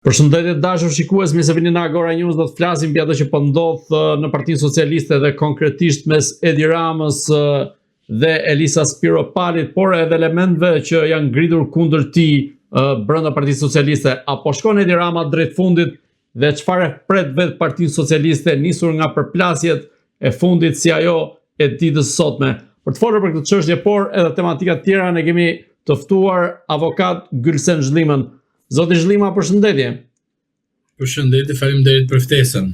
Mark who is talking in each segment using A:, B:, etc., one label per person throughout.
A: Përshëndetje dashur shikues, mirë se vini në Agora News, do të flasim për atë që po ndodh në Partinë Socialiste dhe konkretisht mes Edi Ramës dhe Elisa Spiropalit, por edhe elementeve që janë ngritur kundër tij brenda Partisë Socialiste. Apo shkon Edi Rama drejt fundit dhe çfarë pret vetë Partinë Socialiste nisur nga përplasjet e fundit si ajo e ditës sotme. Për të folur për këtë çështje, por edhe tematika të tjera, ne kemi të ftuar avokat Gylsen Zhlimën. Zoti Zhlima, përshëndetje.
B: Përshëndetje, faleminderit për ftesën.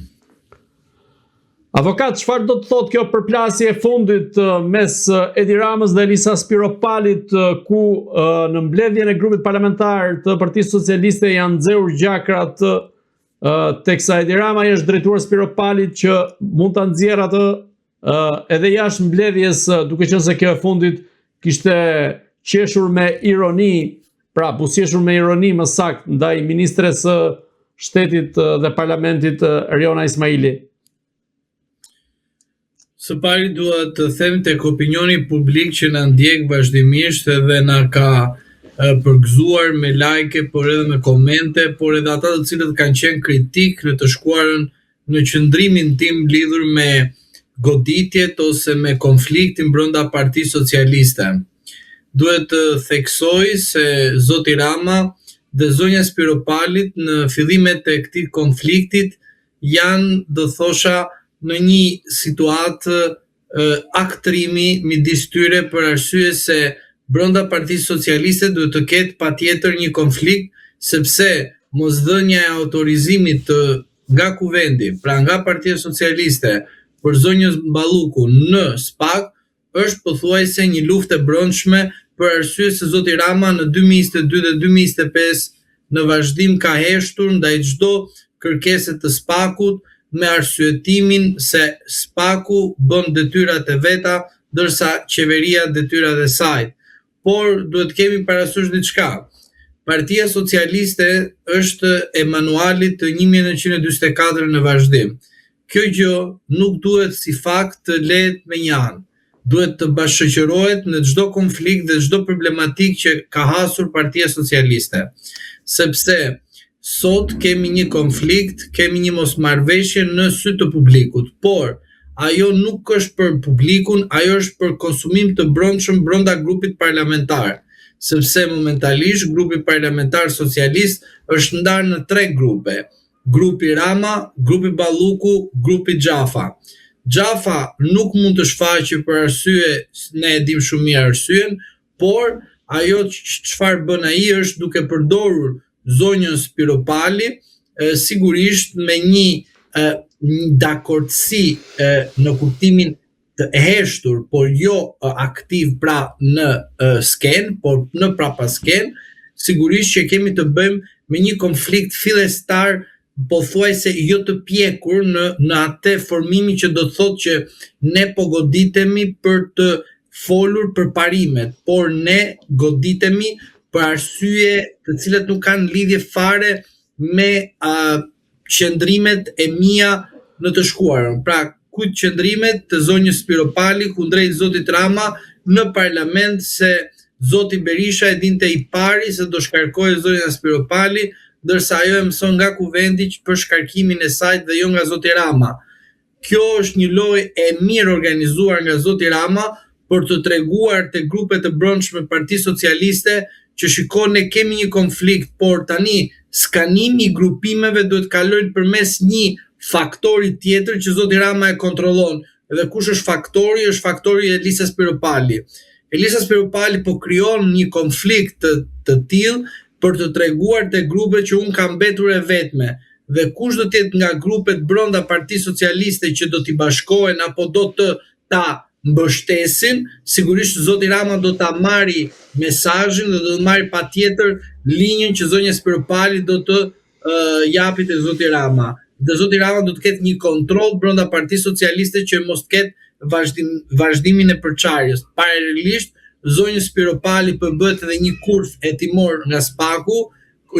A: Avokat, çfarë do të thotë kjo përplasje e fundit mes Edi Ramës dhe Elisa Spiropalit, ku në mbledhjen e grupit parlamentar të Partisë Socialiste janë nxehur gjakrat, teksa Edi Rama i është drejtuar Spiropalit që mund ta nxjerrë atë edhe jashtë mbledhjes, duke qenë se kjo e fundit kishte qeshur me ironi. Pra, buzëqeshur me ironi më saktë ndaj ministres së shtetit dhe parlamentit Riona Ismaili.
B: Së pari duhet të them tek opinioni publik që na ndjek vazhdimisht edhe na ka përgëzuar me like, por edhe me komente, por edhe ata të cilët kanë qenë kritik në të shkuarën në qëndrimin tim lidhur me goditjet ose me konfliktin brenda Partisë Socialiste. Duhet të theksoj se zoti Rama dhe zonja Spiropalit në fillimet e këtij konfliktit janë, do thosha, në një situatë aktrimi midis tyre, për arsye se brenda Partisë Socialiste duhet të ketë patjetër një konflikt, sepse mosdhënia e autorizimit nga kuvendi, pra nga Partia Socialiste për zonjën Balluku në SPAK është pothuajse një luftë e brendshme, për arsye se zoti Rama në 2022 dhe 2025 në vazhdim ka heshtur ndaj çdo kërkese të SPAK-ut me arsyetimin se SPAK-u bën detyrat e veta, ndërsa qeveria detyrat e saj. Por duhet kemi parasysh diçka. Partia Socialiste është e manualit të 1944 në vazhdim. Kjo gjë nuk duhet si fakt të lehet me një anë. Duhet të bashkëqërohet në çdo konflikt dhe çdo problematik që ka hasur Partia Socialiste. Sepse sot kemi një konflikt, kemi një mosmarrveshje në sy të publikut, por ajo nuk është për publikun, ajo është për konsumim të brendshëm brenda grupit parlamentar. Sepse momentalisht grupi parlamentar socialist është ndarë në 3 grupe: grupi Rama, grupi Balluku, grupi Xhafa. Xhafa nuk mund të shfaqë për arsye, ne e dim shumë mirë arsyen, por ajo çfarë bën ai është duke përdorur zonjën Spiropali, sigurisht me një dakordsi në kuptimin të heshtur, por jo aktiv pra në skenë, por në prapaskenë, sigurisht që kemi të bëjmë me një konflikt fillestar, pothuajse jo të pjekur në atë formimi që do të thotë që ne po goditemi për të folur për parimet, por ne goditemi për arsye të cilat nuk kanë lidhje fare me qëndrimet e mia në të shkuarën. Pra, kujt qëndrimet të zonjës Spiropali kundrejt zotit Rama në parlament, se zoti Berisha e dinte i pari se do shkarkojë zonja Spiropali, ndërsa ajo e mëson nga kuvendi për shkarkimin e saj dhe jo nga zoti Rama. Kjo është një lojë e mirë organizuar nga zoti Rama për të treguar te grupet e brendshme Partisë Socialiste që shikon, ne kemi një konflikt, por tani skanimi i grupimeve duhet kalojnë përmes një faktori tjetër që zoti Rama e kontrollon. Dhe kush është faktori? Është faktori Elisa Spiropali. Elisa Spiropali po krijon një konflikt të tillë për të treguar te grupet që unë kam mbetur e vetme, dhe kush do të jetë nga grupet brenda Partisë Socialiste që do t'i bashkohen apo do të ta mbështesin, sigurisht zoti Rama do ta marri mesazhin dhe do të marri patjetër linjën që zonja Spiropali do të japi te zoti Rama. Dhe zoti Rama do të ketë një kontroll brenda Partisë Socialiste që mos të ketë vazhdimin e përçarjes. Paralelisht zonjë Spiropali bëhet edhe një kurth hetimor nga SPAK-u,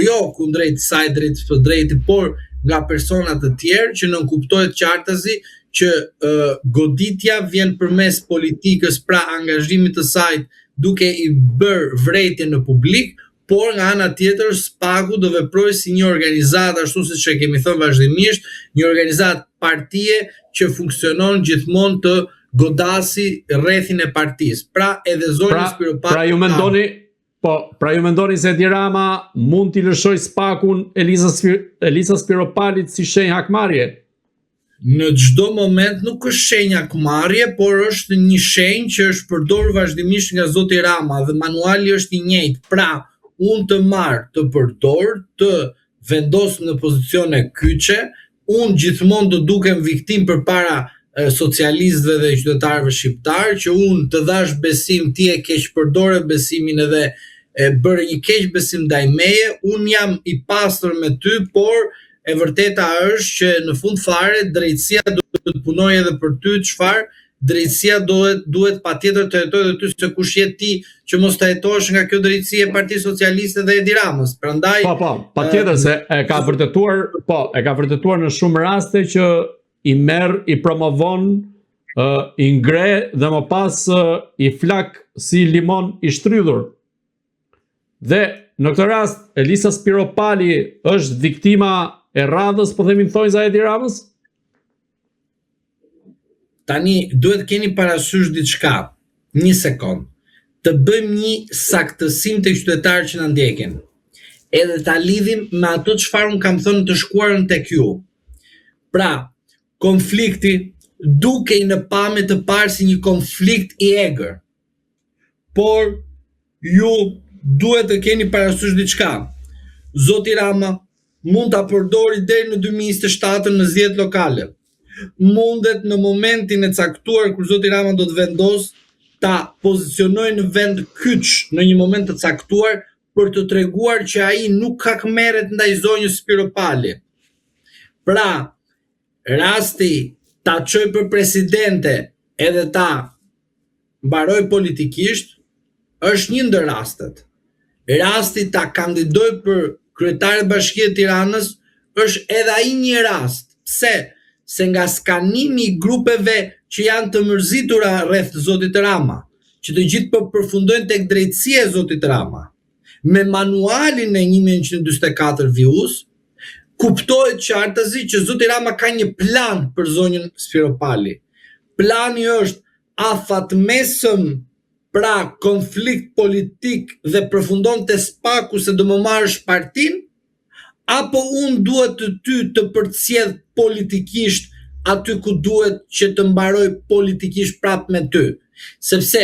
B: jo kundrejt saj drejt për drejti, por nga persona të tjerë, që nënkuptohet qartazi që goditja vjen përmes politikës, pra angazhimit të saj duke i bërë vrejtje në publik, por nga ana tjetër SPAK-u do veprojë si një organizatë, ashtu siç e kemi thënë vazhdimisht, një organizatë partie që funksionon gjithmonë të godasi rrethin e partisë. Pra edhe zonja Spiropali.
A: Pra ju mendoni se Edi Rama mund t'i lëshoj SPAK-un Elisa Spiropalit si shenjë hakmarrje?
B: Në çdo moment nuk është shenjë hakmarrje, por është një shenjë që është përdorur vazhdimisht nga zoti Rama dhe manuali është i njëjtë. Pra, unë të marr, të përdor, të vendos në pozicione kyçe, unë gjithmonë do dukem viktim përpara socialistëve dhe qytetarëve shqiptar, që unë të dhash besim, ti e keq përdore besimin edhe e bërë një keq besim ndaj meje, unë jam i pastër me ty, por e vërteta është që në fund fare drejtësia duhet të punojë edhe për ty, çfarë drejtësia duhet patjetër të hetojë edhe ty se kush je ti që mos ta hetosh nga kjo drejtësi e Partisë Socialiste dhe Edi Ramës. Prandaj
A: patjetër se e ka vërtetuar në shumë raste që i merr, i promovon, i ngre dhe më pas i flak si limon i shtrydhur. Dhe në këtë rast Elisa Spiropali është viktima e radhës, po themi thonjza e Edi Ramës?
B: Tani duhet keni parasysh diçka, një sekond. Të bëjmë një saktësim të qytetarët që na ndjekin. Edhe ta lidhim me ato çfarë un kam thënë të shkuarën tek ju. Pra, konflikti dukej në pamje të parë si një konflikt i egër. Por ju duhet të keni parasysh diçka. Zoti Rama mund ta përdori deri në 2027 në zgjedhjet lokale. Mundet në momentin e caktuar kur zoti Rama do të vendos ta pozicionojë në vend kyç në një moment të caktuar për të treguar që ai nuk hakmerret ndaj zonjës Spiropali. Pra, rasti ta çoj për presidente edhe ta mbaroj politikisht është një ndër rastet. Rasti ta kandidoj për kryetare të Bashkisë së Tiranës është edhe ai një rast. Pse? Se nga skanimi i grupeve që janë të mërzitura rreth zotit Rama, që të gjithë po përfundojnë tek drejtësia e zotit Rama, me manualin e 1144 vjus, kuptohet qartësi që zoti Rama ka një plan për zonjën Spiropali. Plani është afatmesëm, pra konflikt politik dhe përfundon të SPAK-u se do më marrësh partin, apo unë duhet të ty të përcjedh politikisht aty ku duhet që të mbaroj politikisht prap me ty. Sepse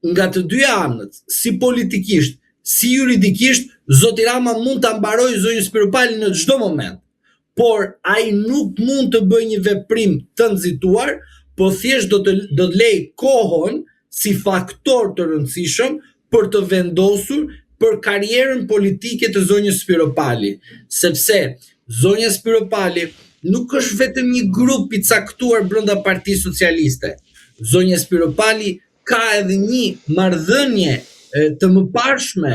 B: nga të dy anët, si politikisht, si juridikisht, zoti Rama mund të mbaroj zonjën Spiropali në çdo moment, por ai nuk mund të bëjë një veprim të nxituar, po thjesht do të lej kohën si faktor të rëndësishëm për të vendosur për karrierën politike të zonjës Spiropali, sepse zonja Spiropali nuk është vetëm një grup i caktuar brenda Partisë Socialiste. Zonja Spiropali ka edhe një marrëdhënie të mëparshme,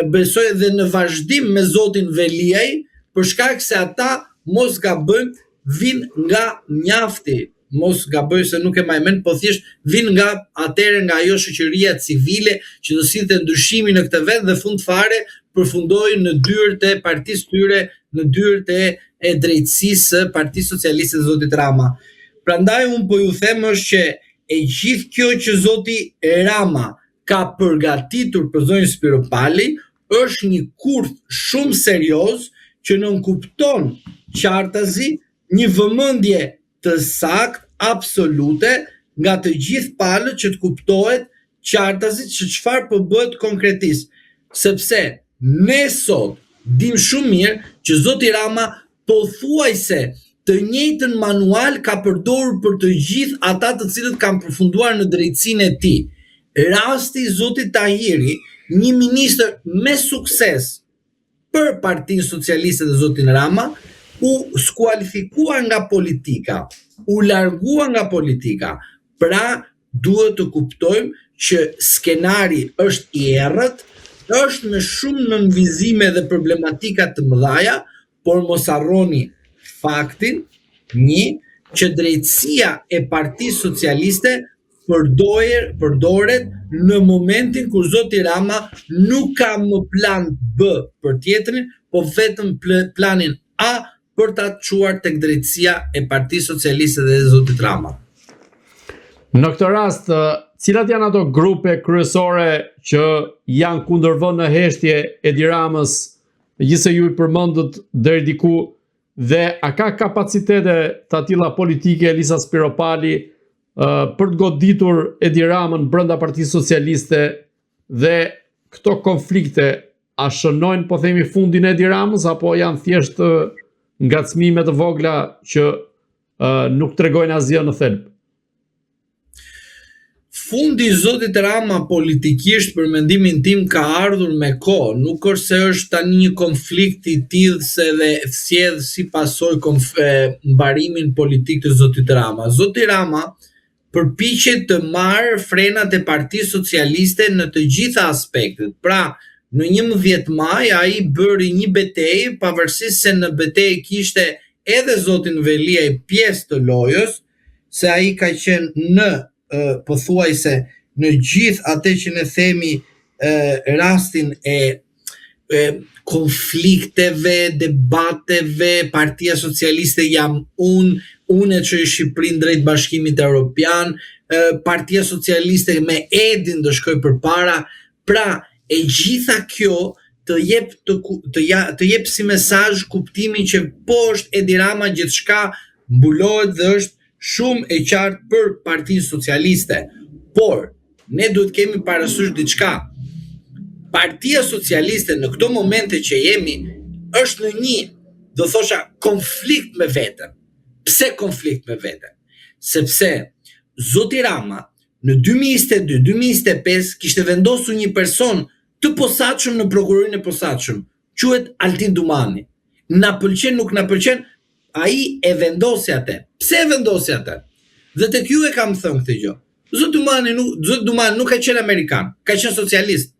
B: besoj edhe në vazhdim me zotin Veliaj, për shkak se ata mos gabojnë, vinë nga mjafti. Mos gaboj se nuk e majmen, po thjesht vinë nga atëre nga ajo shoqëria civile që do sillte ndryshimin në këtë vend dhe fund fare përfundojnë në dyert e partisë tyre, në dyert e drejtësisë së Partisë Socialiste të zotit Rama. Prandaj unë po ju them është që e gjithë kjo që zoti Rama ka përgatitur për zonjën Spiropali është një kurth shumë serioz që nënkupton qartazi një vëmendje të sakt, absolute, nga të gjithë palët që të kuptohet qartazit që çfarë po bëhet konkretisht. Sepse ne sot dim shumë mirë që zoti Rama pothuajse të njëjtën manual ka përdorur për të gjithë ata të cilët kanë përfunduar në drejtsinë e tij. Rasti i zotit Tahiri, një ministër me sukses për Partinë Socialiste dhe zotin Rama, u skualifikua nga politika, u largua nga politika. Pra, duhet të kuptojmë që skenari është i errët, është me shumë nënvizime dhe problematika të mëdhaja, por mos harroni faktin, që drejtësia e Partisë Socialiste përdoret në momentin kur zoti Rama nuk ka më plan B për tjetrin, po vetëm planin A për ta çuar tek drejtësia e Partisë Socialiste dhe e zotit Rama.
A: Në këtë rast, cilat janë ato grupe kryesore që janë kundërvën në heshtje Edi Ramës, gjithse ju i përmendët deri diku, dhe a ka kapacitete të tilla politike Elisa Spiropali për të goditur Edi Ramën brenda Partisë Socialiste, dhe këto konflikte a shënojnë, po themi, fundin e Edi Ramës, apo janë thjesht ngacmime të vogla që nuk tregojnë asgjë në thelb?
B: Fundi i zotit Rama politikisht për mendimin tim ka ardhur me kohë, nuk është se është tani një konflikt i tillë se dhe sjell si pasojë mbarimin politik të zotit Rama. Zoti Rama përpiqet të marrë frenat e Partisë Socialiste në të gjitha aspektet. Pra, në 11 maj ai bëri një betejë, pavarësisht se në betejë kishte edhe zotin Veliaj pjesë të lojës, se ai ka qenë në pothuajse në gjithë atë që ne themi rastin e konflikteve, debateve. Partia Socialiste jam unë që i Shqipërinë drejt Bashkimit Evropian, Partia Socialiste me Edin do shkoj përpara. Pra, e gjitha kjo të jep si mesazh kuptimin që poshtë Edi Rama gjithçka mbulohet dhe është shumë e qartë për Partinë Socialiste. Por, ne duhet kemi parasysh diçka. Partia Socialiste në këto momente që jemi është në një, do thosha, konflikt me veten. Pse konflikt me veten? Sepse zoti Rama në 2022-2025 kishte vendosur një person të posaçëm në prokurorinë e posaçëm, quhet Altin Dumani. Na pëlqen, nuk na pëlqen, ai e vendosi atë. Pse e vendosi atë? Dhe tek ju e kam thënë këtë gjë. Zoti Dumani nuk ka qenë amerikan, ka qenë socialist.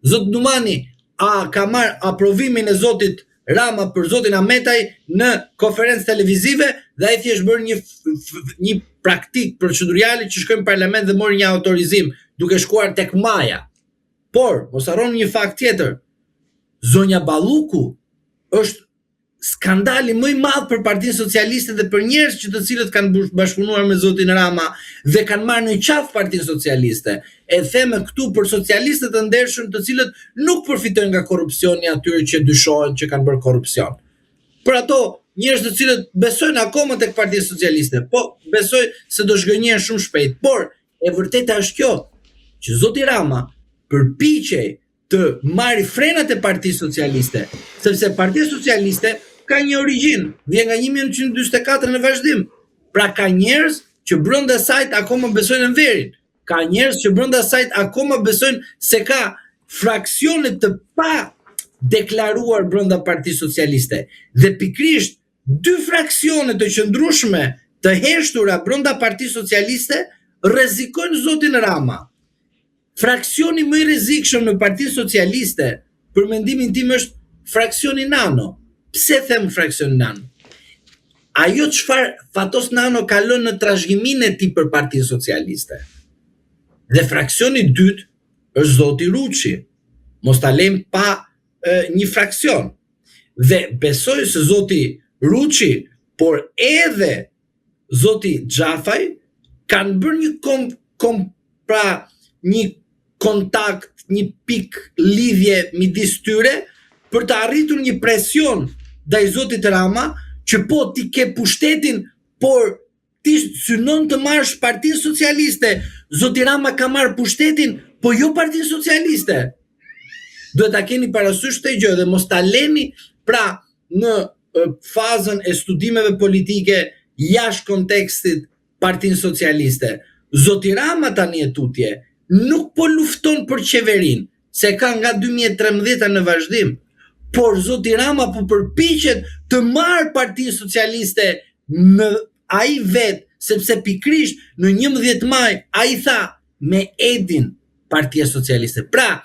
B: Zoti Dumani ka marrë aprovimin e zotit Rama për zotin Ahmetaj në konferencë televizive dhe ai thjesht bën një praktik procedurale që shkoi në parlament dhe mori një autorizim duke shkuar tek Maja. Por, mos harroni një fakt tjetër. Zonja Balluku është skandali më i madh për Partinë Socialiste dhe për njerëz që të cilët kanë bashkëpunuar me zotin Rama dhe kanë marrë në qafë Partinë Socialiste. E them këtu për socialistët e ndershëm të cilët nuk përfitojnë nga korrupsioni atyre që dyshohen që kanë bërë korrupsion. Për ato njerëz të cilët besojnë akoma tek Partia Socialiste, po besoj se do zhgënjehen shumë shpejt. Por e vërteta është kjo, që zoti Rama përpiqej të marrë frenat e Partisë Socialiste, sepse Partia Socialiste ka një origjinë, vjen nga 1944 në vazhdim. Pra ka njerëz që brenda sajt akoma besojnë në verin. Ka njerëz që brenda sajt akoma besojnë se ka fraksione të pa deklaruar brenda Partisë Socialiste. Dhe pikrisht dy fraksione të qëndrueshme të heshtura brenda Partisë Socialiste rrezikojnë zotin Rama. Fraksioni më i rrezikshëm në Partinë Socialiste, për mendimin tim, është fraksioni Nano. Pse them fraksioni Nano? Ajo çfarë Fatos Nano ka lënë në trashëgiminë e tij për Partinë Socialiste. Dhe fraksioni i dytë është zoti Ruçi. Mos ta lejmë pa një fraksion. Dhe besoj se zoti Ruçi, por edhe zoti Xhafaj kanë bërë një kontakt, një pik lidhje midis tyre për të arritur një presion ndaj zotit Rama që po ti ke pushtetin, por ti synon të marrësh Partinë Socialiste. Zoti Rama ka marrë pushtetin, po jo Partinë Socialiste. Duhet ta keni parasysh këtë gjë dhe mos ta leni pra në fazën e studimeve politike jashtë kontekstit Partinë Socialiste. Zoti Rama tani e tutje nuk po lufton për qeverinë, se ka nga 2013 në vazhdim, por zoti Rama po përpiqet të marrë Partinë Socialiste në ai vet, sepse pikrisht në 11 maj ai tha me Edin Partia Socialiste. Pra,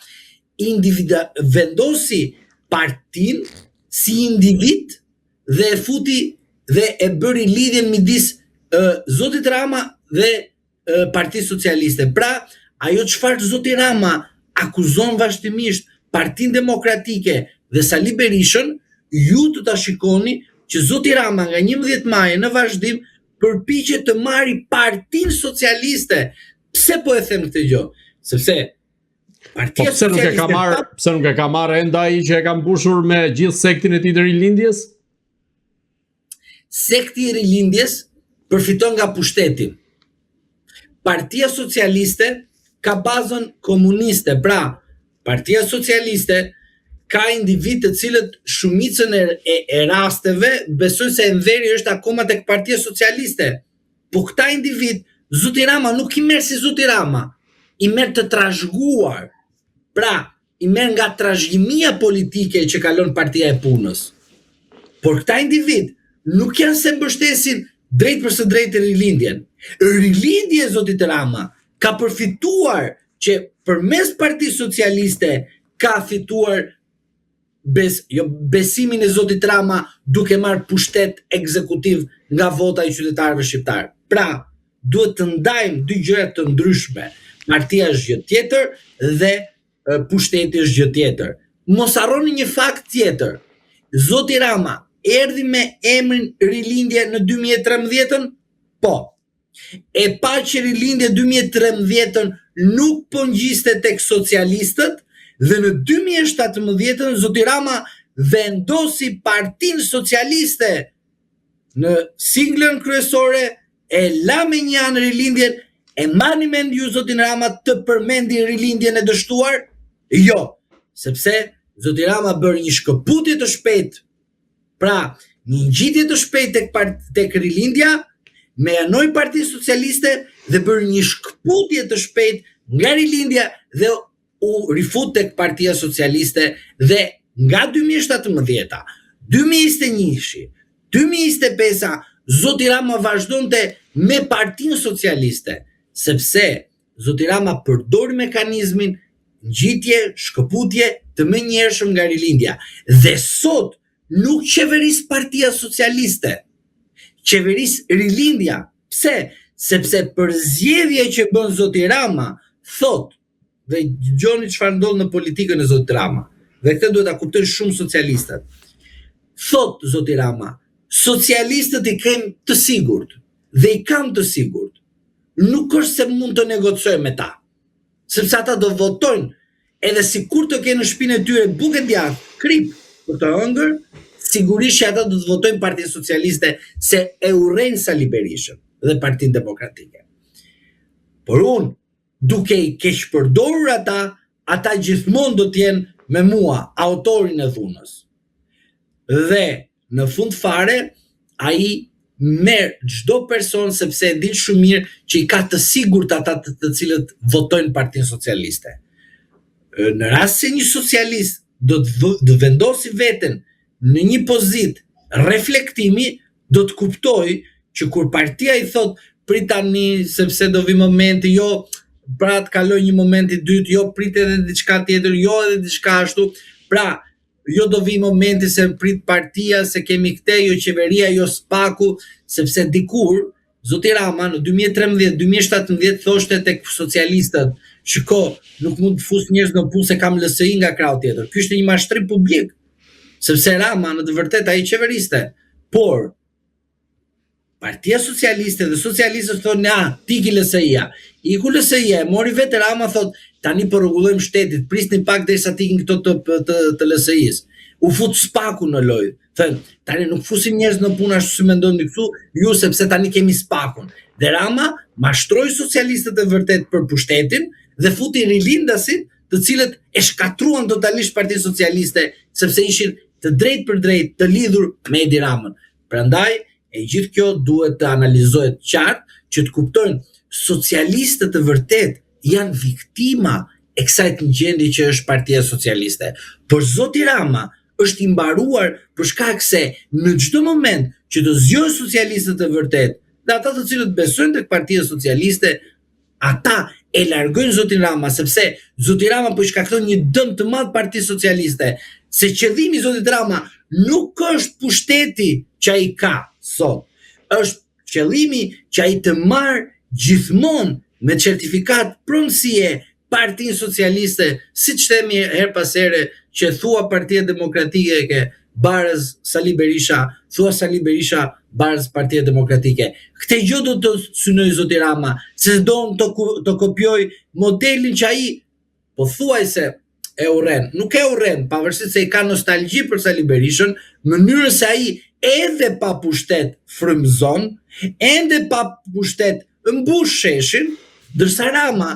B: vendosi partinë si individ dhe e futi dhe e bëri lidhjen midis zotit Rama dhe Partisë Socialiste. Pra, ajo çfarë zoti Rama akuzon vazhdimisht Partinë Demokratike dhe Sali Berishën, ju të ta shikoni që zoti Rama nga 11 maj në vazhdim përpiqet të marrë Partinë Socialiste. Pse po e them këtë gjë? Sepse Partia
A: pse nuk e ka marrë enda ai që e ka mbushur me gjithë sektin e tij të rilindjes?
B: Sekti i rilindjes përfiton nga pushteti. Partia Socialiste ka bazën komuniste, pra Partia Socialiste ka individ të cilët shumicën e rasteve besojnë se Enveri është akoma tek Partia Socialiste. Po këta individ, zoti Rama nuk i merr si zoti Rama, i merr të trashëguar. Pra, i merr nga trashëgimia politike që kalon Partia e Punës. Por këta individ nuk janë se mbështesin drejt për së drejtë rilindjen. Rilindja e zotit Rama ka përfituar që përmes Partisë Socialiste ka fituar besimin e zotit Rama duke marrë pushtet ekzekutiv nga vota i qytetarëve shqiptar. Pra, duhet të ndajmë dy gjëra të ndryshme. Partia është gjë tjetër dhe pushteti është gjë tjetër. Mos harroni një fakt tjetër. Zoti Rama erdhi me emrin rilindje në 2013-ën? Po. E pa që rilindje 2013-ën nuk po ngjiste tek socialistët dhe në 2017-ën zoti Rama vendosi Partinë Socialiste në singlën kryesore, e la me një anë rilindjen. E mani mend ju zotin Rama të përmendi rilindjen e dështuar? Jo, sepse zoti Rama bërë një shkëputje të shpejtë. Pra, një ngjitje të shpejtë tek rilindja, me janoi Partia Socialiste dhe bërë një shkëputje të shpejtë nga rilindja dhe u rifut tek Partia Socialiste dhe nga 2017, 2021, 2025 zoti Rama vazhdonte me Partinë Socialiste, sepse zoti Rama përdori mekanizmin ngjitje, shkëputje të menjëhershëm nga rilindja. Dhe sot nuk qeveris Partia Socialiste, qeveris rilindja. Pse? Sepse përzgjedhja që bën zoti Rama thot, dhe gjoni çfarë ndodh në politikën e zotit Rama, dhe këtë duhet ta kuptojnë shumë socialistët. Thot zoti Rama, socialistët i kem të sigurt, dhe i kam të sigurt. Nuk është se mund të negocoj me ta, sepse ata do votojnë, edhe si kur të kenë në shpinë e tyre buke djathtë, krip për të hëngër, sigurisht që ata do të votojnë Partinë Socialiste se e urrejnë Sali Berishën dhe Partinë Demokratike. Por unë, duke i keq përdorur ata gjithmonë do t'jenë me mua, autorin e dhunës. Dhe në fund fare, ai merr çdo person sepse e din shumë mirë që i ka të sigurt ata të cilët votojnë Partinë Socialiste. Në rast se një socialist do të vendosi veten në një pozitë reflektimi, do të kuptoj që kur partia i thot prit tani sepse do vi momenti, jo pra të kaloj një moment i dytë, jo prit edhe diçka tjetër, jo edhe diçka ashtu, pra jo do vi momenti se prit partia, se kemi këte, jo qeveria, jo spaku, sepse dikur, zoti Rama në 2013-2017 thoshte tek socialistët, shiko, nuk mund të fus njerëz në punë se kam LSI nga krau tjetër. Ky ishte një mashtrim publik, sepse Rama në të vërtetë ai qeveriste, por Partia Socialiste dhe socialistët thonë, ti ki LSI-ja. Iku LSI-ja, e mori vetë Rama, thot, tani po rregullojmë shtetit, prisni pak derisa tikin këto të LSI-s. U fut spaku në lojë. Thënë, tani nuk fusim njerëz në punë ashtu si mendoni këtu, ju sepse tani kemi spakun. Dhe Rama mashtroi socialistët e vërtet për pushtetin dhe futi rilindasit, të cilët e shkatruan totalisht Partinë Socialiste, sepse ishin të drejtë për drejtë të lidhur me Edi Ramën. Prandaj, e gjithë kjo duhet të analizohet qartë, që të kuptojnë socialistët e vërtet janë viktima e kësaj gjendje që është Partia Socialiste. Por zoti Rama është i mbaruar për shkak se në çdo moment që të zgjohen socialistët e vërtet, dhe ata të cilët besojnë tek Partia Socialiste, ata e largojnë zotin Rama, sepse zoti Rama po i shkakton një dëm të madh Partisë Socialiste, se qëllimi i zotit Rama nuk është pushteti që ai ka sot, është qëllimi që ai të marrë gjithmonë me certifikat pronësie Partinë Socialiste, siç themi her pas here që thua Partia Demokratike ke barës Sali Berisha, thua Sali Berisha barës Partia Demokratike. Këtë gjë do të synoj zoti Rama, se don të kopjoj modelin që ai po thuajse e urren. Nuk e urren, pavarësisht se i ka nostalgji për Sali Berishën, mënyrën se ai edhe pa pushtet frymëzon, ende pa pushtet mbush sheshin, ndërsa Rama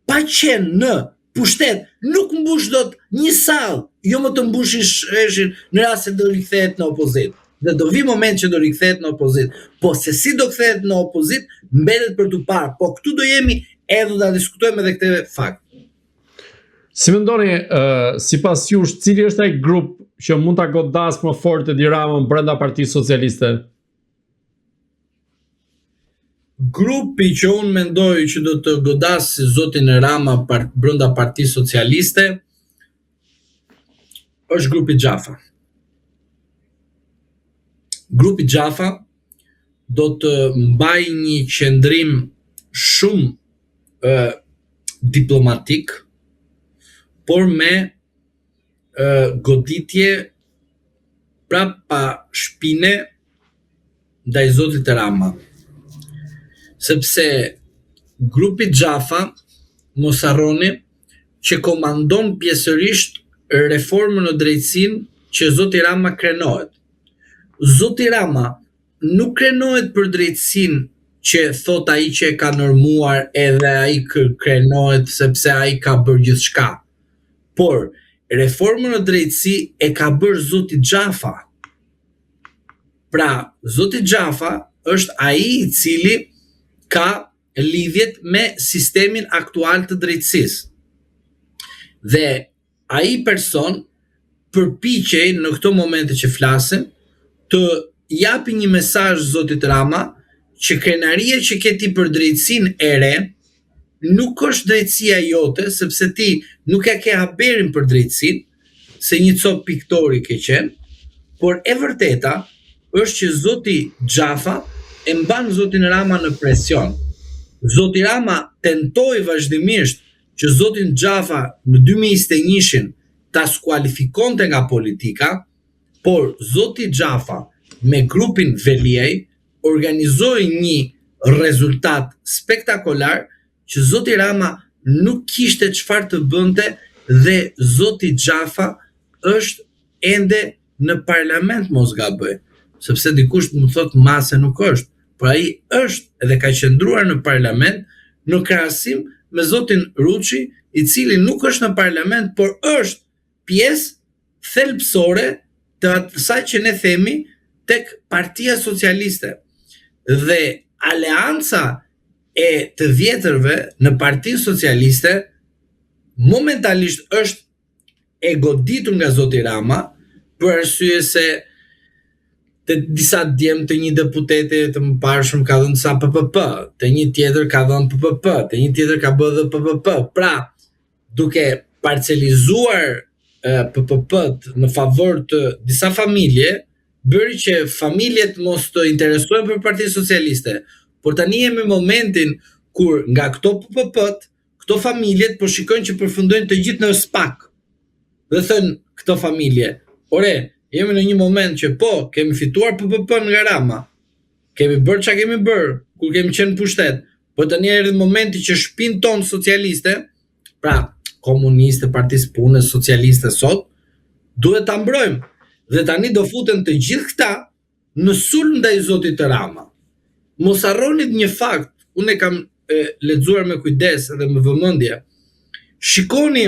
B: pa qenë në pushtet nuk mbush dot një sallë, jo më të mbushin sheshin në rast se do rikthehet në opozit. Dhe do vi moment që do rikthehet në opozit. Po se si do kthehet në opozit, mbetet për tu parë. Po këtu do jemi edhe do ta diskutojmë edhe këtë fakt.
A: Si mendoni, sipas jush, cili është ai grup që mund ta godas më fort Edi Ramën brenda Partisë Socialiste?
B: Grupi që unë mendoj që do të godasë zotin Rama brenda Partisë Socialiste është grupi Xhafa. Grupi Xhafa do të mbaj një qendrim shumë diplomatik, por me goditje prapa shpine ndaj zotit Rama. Sepse grupi Xhafa, mos harroni, që komandon pjesërisht reformën në drejtësinë që zoti Rama krenohet. Zoti Rama nuk krenohet për drejtësinë që thot ai që e ka normuar edhe ai krenohet sepse ai ka bërë gjithçka. Por reformën në drejtësi e ka bërë zoti Xhafa. Pra, zoti Xhafa është ai i cili ka lidhjet me sistemin aktual të drejtësisë. Dhe ai person përpiqej në këto momente që flasim të japi një mesazh zotit Rama që krenaria që ke ti për drejtësinë e re nuk është drejtësia jote, sepse ti nuk e ke haberin për drejtësinë, se një cop piktori ke qenë, por e vërteta është që zoti Xhafa e mban zotin Rama në presion. Zoti Rama tentoi vazhdimisht që zotin Xhafa në 2021 ta skualifikonte nga politika, por zoti Xhafa me grupin Veliaj organizoi një rezultat spektakolar që zoti Rama nuk kishte çfarë të bënte dhe zoti Xhafa është ende në parlament, mos gaboj. Sepse dikush më thot mase nuk është, por ai është edhe ka qëndruar në parlament në krahasim me zotin Ruçi, i cili nuk është në parlament, por është pjesë thelbësore të asaj që ne themi tek Partia Socialiste. Dhe aleanca e të vjetërve në Partinë Socialiste momentalisht është e goditur nga zoti Rama për arsye se të disa djemë të një deputete të mëparshëm ka dhënë sa PPP, të një tjetër ka dhënë PPP, të një tjetër ka bërë dhe PPP. Pra, duke parcelizuar PPP-t në favor të disa familje, bëri që familjet mos të interesohen për Partinë Socialiste. Por tani jemi momentin kur nga këto PPP-t, këto familjet po shikojnë që përfundojnë të gjithë në SPAK. Dhe thënë këto familje, ore, jemi në një moment që po, kemi fituar PPP nga Rama, kemi bërë që kemi bërë, kur kemi qenë pushtet, po tani erdhi momenti që shpinë tonë socialiste, pra komuniste, partisë punës, socialiste sot, duhet ta mbrojmë. Dhe tani do futen të gjithë këta në sulm ndaj zotit të Rama. Mos harroni një fakt, unë e kam lexuar me kujdes dhe me vëmendje. Shikoni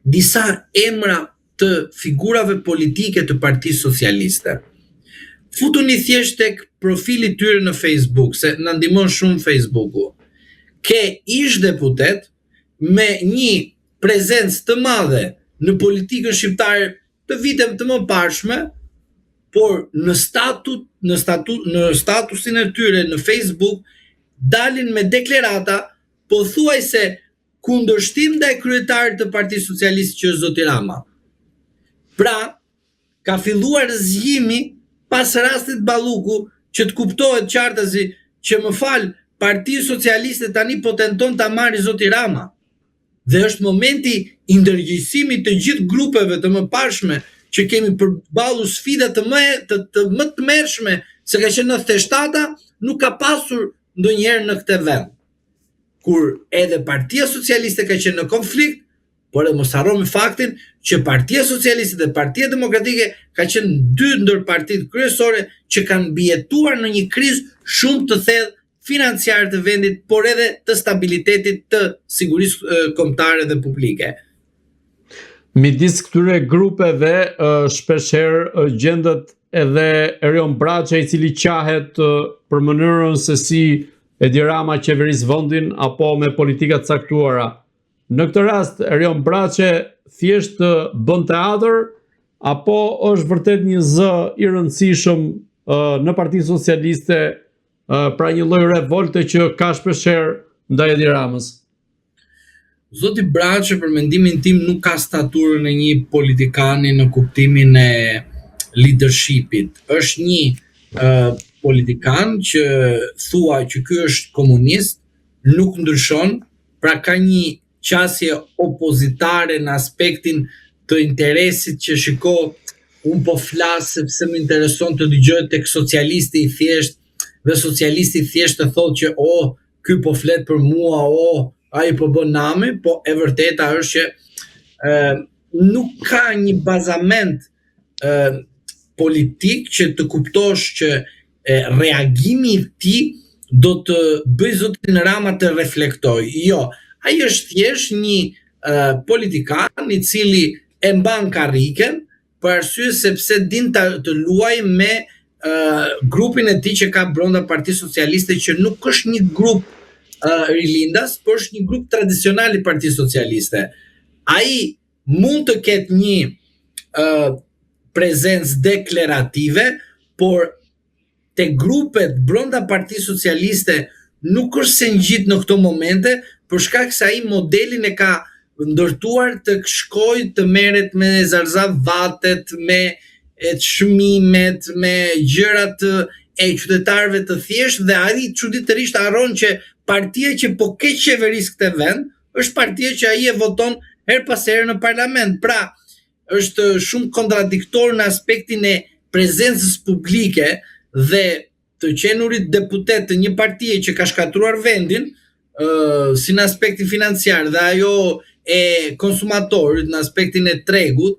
B: disa emra të figurave politike të Partisë Socialiste. Futuni thjesht tek profili tyre në Facebook, se na ndihmon shumë Facebooku. Ke ish deputet me një prezencë të madhe në politikën shqiptare të viteve të mëparshme, por në statusin e tyre në Facebook dalin me deklarata pothuajse kundërshtim ndaj kryetarit të Partisë Socialiste që është zoti Rama. Pra, ka filluar zgjimi pas rastit Balluku që të kuptohet qartazi që më fal, Partia Socialiste tani po tenton ta marrë zoti Rama. Dhe është momenti i ndërgjegjësimit të gjithë grupeve të mëparshme që kemi përballur sfida të më të mërshme se ka qenë 97-a, nuk ka pasur ndonjëherë në këtë vend. Kur edhe Partia Socialiste ka qenë në konflikt, por edhe mos harrojmë faktin që Partia Socialiste dhe Partia Demokratike ka qenë dy ndër partitë kryesore që kanë mbijetuar në një krizë shumë të thellë financiare të vendit, por edhe të stabilitetit të sigurisë kombëtare dhe publike.
A: Midis këtyre grupeve shpeshherë gjendet edhe Erion Braça, i cili qahet për mënyrën se si Edi Rama qeveris vendin apo me politika të caktuara. Në këtë rast Erion Braça thjesht bën teatr apo është vërtet një zë i rëndësishëm në Partinë Socialiste, pra një lloj revolte që ka shpeshherë ndaj Edi Ramës?
B: Zoti Braça, për mendimin tim, nuk ka staturën e një politikani në kuptimin e leadershipit. Është një politikan që thua që ky është komunist, nuk ndryshon, pra ka një qasje opozitare në aspektin të interesit që shiko, unë po flas sepse më intereson të dëgjoj tek socialisti i thjesht, dhe socialisti i thjesht të thotë që ky po flet për mua, ai po bën nami, po e vërteta është që nuk ka një bazament politik që të kuptosh që reagimi i tij do të bëj zotin Rama të reflektoj. Jo, ai është thjesht një politikan i cili e mban karriken për arsye sepse din të luaj me grupin e tij që ka brenda Partisë Socialiste, që nuk është një grup rilindas, por është një grup tradicional i Partisë Socialiste. Ai mund të ketë një prezencë deklarative, por te grupet brenda Partisë Socialiste nuk është se ngjit në këto momente, për shkak se ai modelin e ka ndërtuar të shkojë të merret me zarzavatet, me çmimet, me gjërat e qytetarëve të thjeshtë, dhe ai çuditërisht harron që partia që po keq qeveris këtë vend është partia që ai e voton her pas here në parlament. Pra, është shumë kontradiktor në aspektin e prezencës publike dhe të qenurit deputet të një partie që ka shkatruar vendin, si në aspektin financiar dhe ajo e konsumatorit në aspektin e tregut,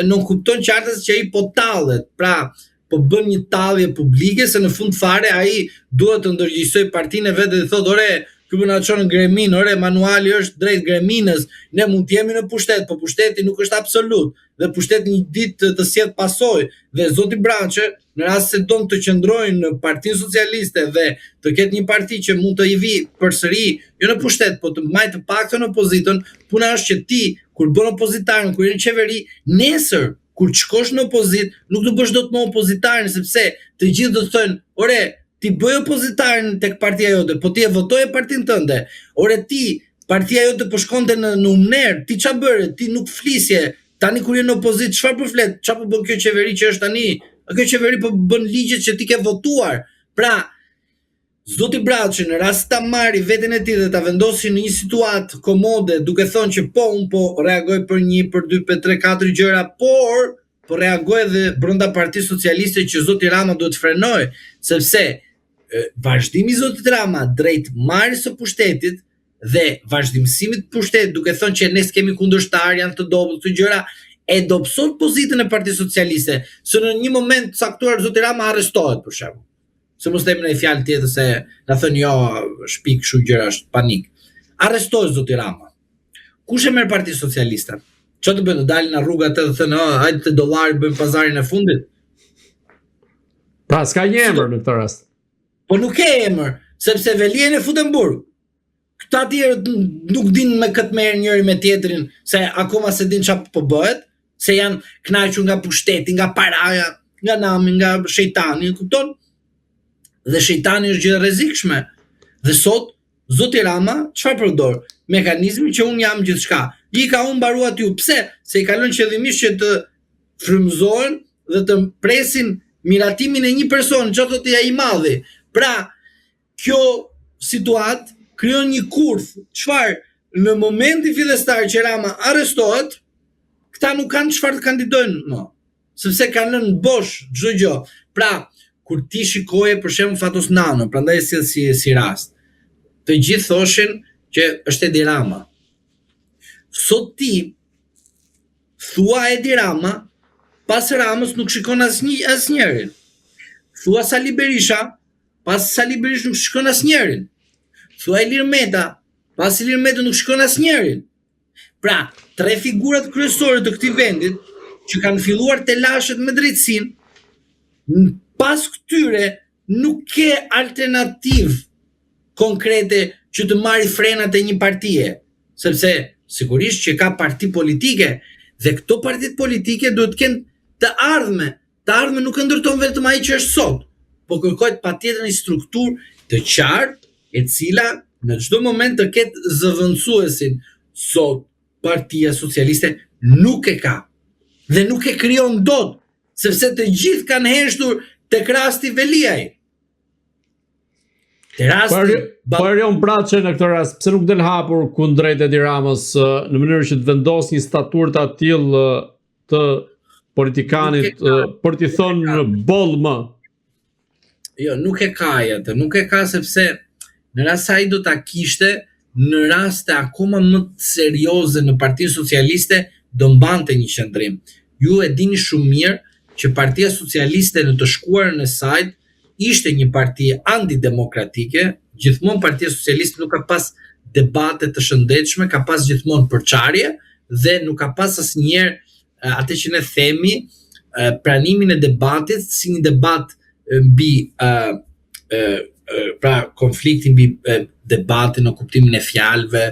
B: nuk kupton qartës që ai po tallet, pra po bën një tallje publike se në fund fare ai duhet të ndërgjegjësoj partinë e vet dhe thotë, ore, ky po na çon në Gremin, ore, manuali është drejt Greminës, ne mund të jemi në pushtet, po pushteti nuk është absolut, dhe pushteti një ditë të sjell pasojë, dhe zoti Braça, në rast se don të qëndrojnë në Partinë Socialiste dhe të ketë një parti që mund të i vi përsëri, jo në pushtet, po të mbajë të paktën opozitën, puna është që ti, kur bën opozitarin, kur je në qeveri, nesër, kur të shkosh në opozit, nuk të bësh dot më opozitarin, sepse të gjithë do të thonë, ore, ti bëj opozitarin tek partia jote, po ti e votoje partinë tënde. Ore, ti, partia jote po shkonte në umner, ti ç'a bëre? Ti nuk flisje. Tani kur je në opozit, çfarë po flet? Ç'a po bën kjo qeveri që është tani? Kjo qeveri po bën ligjet që ti ke votuar. Pra, zoti Braça, në rast ta marri veten e tij dhe ta vendosi në një situatë komode, duke thënë që po, unë po reagoj për 1, për 2, për 3, 4 gjëra, por po reagoj edhe brenda Partisë Socialiste që zoti Rama duhet të frenoj, sepse vazhdimi i zotit Rama drejt marrjes së pushtetit dhe vazhdimësimit të pushtetit, duke thënë që ne kemi kundërshtar, janë të dobët këto gjëra, e dobëson pozitën e Partisë Socialiste, se në një moment caktuar zoti Rama arrestohet për shembull. Se mos themi në fjalë tjetër se na thënë jo, shpik kështu gjëra, është panik. Arrestohet zoti Rama. Kush e merr Partinë Socialiste? Ço të bëjnë, dalin në rrugë atë dhe thënë, hajde te dollari bëjmë pazarin e fundit.
A: Pra s'ka një emër në këtë rast.
B: Po nuk ke emër, sepse Velien e futen burg. Këta tjerë nuk din me këtë merr njëri me tjetrin, se akoma se din çfarë po bëhet, se janë kënaqur nga pushteti, nga paraja, nga nami, nga shejtani, kupton? Dhe shejtani është gjë rrezikshme. Dhe sot zoti Rama çfarë përdor? Mekanizmi që un jam gjithçka. I ka mbaruar ju. Pse? Se i ka lënë qëllimisht që të frymëzohen dhe të presin miratimin e një personi, çfarë thotë ai i madhi. Pra, kjo situatë krijon një kurth, çfarë në momentin fillestar që Rama arrestohet, këta nuk kanë çfarë të kandidojnë më, sepse kanë lënë bosh çdo gjë. Pra, kur ti shikoje për shembull Fatos Nano, prandaj si rast, të gjithë thoshin që është Edi Rama. Sot ti thua Edi Rama, pas Ramës nuk shikon asnjërin. Thua Sali Berisha, pas Sali Berisha nuk shikon asnjërin. Thua Ilir Meta, pas Ilir Meta nuk shikon asnjërin. Pra, tre figurat kryesore të këtij vendit që kanë filluar telashet me drejtësinë, pas këtyre nuk ke alternativë konkrete që të marrë frenat e një partie, sepse sigurisht që ka parti politike dhe këto partit politike duhet të kenë të ardhme. Të ardhme nuk e ndërton vetëm ai që është sot, po kërkohet patjetër një strukturë të qartë e cila në çdo moment të ketë zëvendësuesin. Sot Partia Socialiste nuk e ka dhe nuk e krijon dot, sepse të gjithë kanë heshtur tek rasti Veliaj.
A: Arion Braçe në këtë rast, pse nuk del hapur kundrejt Edi Ramës në mënyrë që të vendos një statur të tillë të politikanit për t'i thonë boll më?
B: Jo, nuk e ka atë, nuk e ka sepse në rast se ai do ta kishte, në raste akoma më serioze në Partinë Socialiste do mbante një qendrim. Ju e dini shumë mirë që Partia Socialiste në të shkuarën e saj ishte një parti antidemokratike, gjithmonë Partia Socialiste nuk ka pas debate të shëndetshme, ka pas gjithmonë përçarje dhe nuk ka pas asnjëherë atë që ne themi pranimin e debatit si një debat mbi pra konfliktin mbi debatin në kuptimin e fjalëve,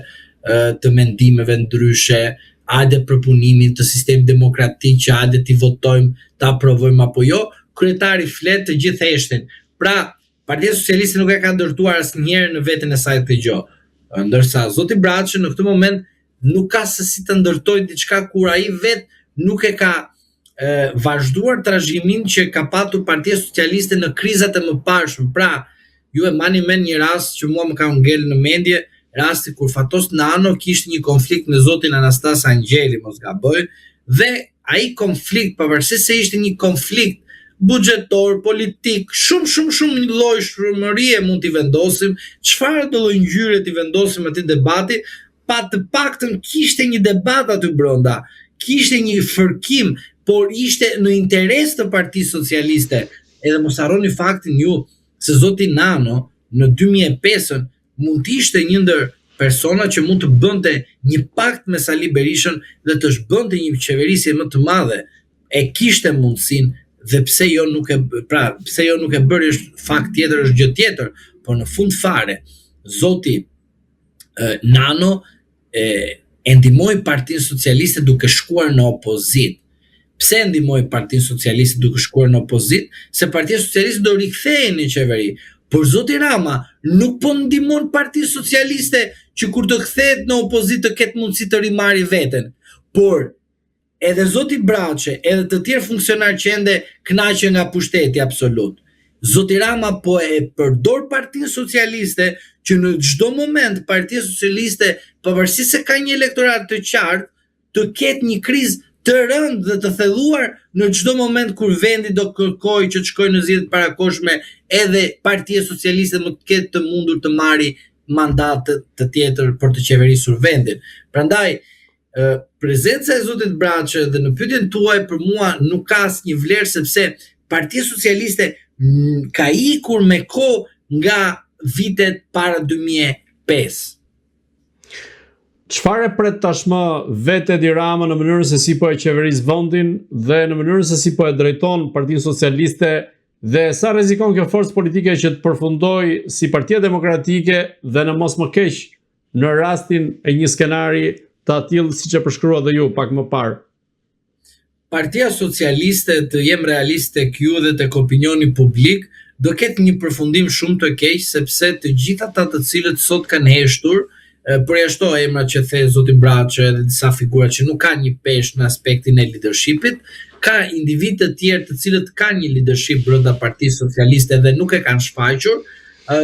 B: të mendimeve ndryshe, hajde përpunimin të sistemit demokratik që hajde t'i votojmë, ta aprovojmë apo jo, kryetari flet të gjithë heshtin. Pra, Partia Socialiste nuk e ka ndërtuar asnjëherë në veten e saj këtë gjë. Ndërsa zoti Braçi në këtë moment nuk ka se si të ndërtojë diçka kur ai vet nuk e ka vazhduar trashëgiminë që ka patur Partia Socialiste në krizat e mëparshme. Pra, ju e mani mend një rast që mua më ka ngel në mendje, rasti kur Fatos Nano kishte një konflikt me zotin Anastas Angjeli, mos gaboj, dhe ai konflikt, pavarësisht se ishte një konflikt buxhetor, politik, shumë llojshmërie mund t'i vendosim, çfarë do lloj ngjyre t'i vendosim atij debati, pa të paktën kishte një debat aty brenda, kishte një fërkim, por ishte në interes të Partisë Socialiste. Edhe mos harroni faktin ju se zoti Nano në 2005 mund të ishte një ndër persona që mund të bënte një pakt me Sali Berishën dhe të zhbënte një qeverisje më të madhe. E kishte mundësinë dhe pse jo nuk e bëri është fakt tjetër, është gjë tjetër, por në fund fare zoti Nano e ndihmoi Partinë Socialiste duke shkuar në opozit. Pse ndihmoi Partinë Socialiste duke shkuar në opozit? Se Partia Socialiste do rikthehej në qeveri. Por zoti Rama nuk po ndihmon Partinë Socialiste që kur të kthehet në opozit të ketë mundësi të rimarrë veten. Por edhe zoti Braçe, edhe të tjerë funksionarë që ende kënaqen nga pushteti absolut. Zoti Rama po e përdor Partinë Socialiste që në çdo moment Partia Socialiste, pavarësisht se ka një elektorat të qartë, të ketë një krizë të rëndë dhe të thelluar në çdo moment kur vendi do kërkojë që të shkojë në zgjedhjet parakoshme, edhe Partia Socialiste më të ketë të mundur të marrë mandat të tjetër për të qeverisur vendin. Prandaj prezenca e zotit Braçe dhe në pyetjen tuaj për mua nuk ka asnjë vlerë sepse Partia Socialiste ka ikur me kohë nga vitet para 2005.
A: Çfarë pret tashmë vetë Edi Rama në mënyrën se si po e qeveris vendin dhe në mënyrën se si po e drejton Partinë Socialiste dhe sa rrezikon kjo forcë politike që të përfundojë si Partia Demokratike dhe në mos më keq në rastin e një skenari të tillë siç e përshkrua dhe ju pak më parë?
B: Partia Socialiste, të jem realist tek ju dhe tek opinioni publik, do ketë një përfundim shumë të keq sepse të gjithë ata të cilët sot kanë heshtur përjashto emrat që the zoti Braçe dhe disa figura që nuk kanë një peshë në aspektin e leadershipit, ka individ të tjerë të cilët kanë një leadership brenda Partisë Socialiste dhe nuk e kanë shfaqur,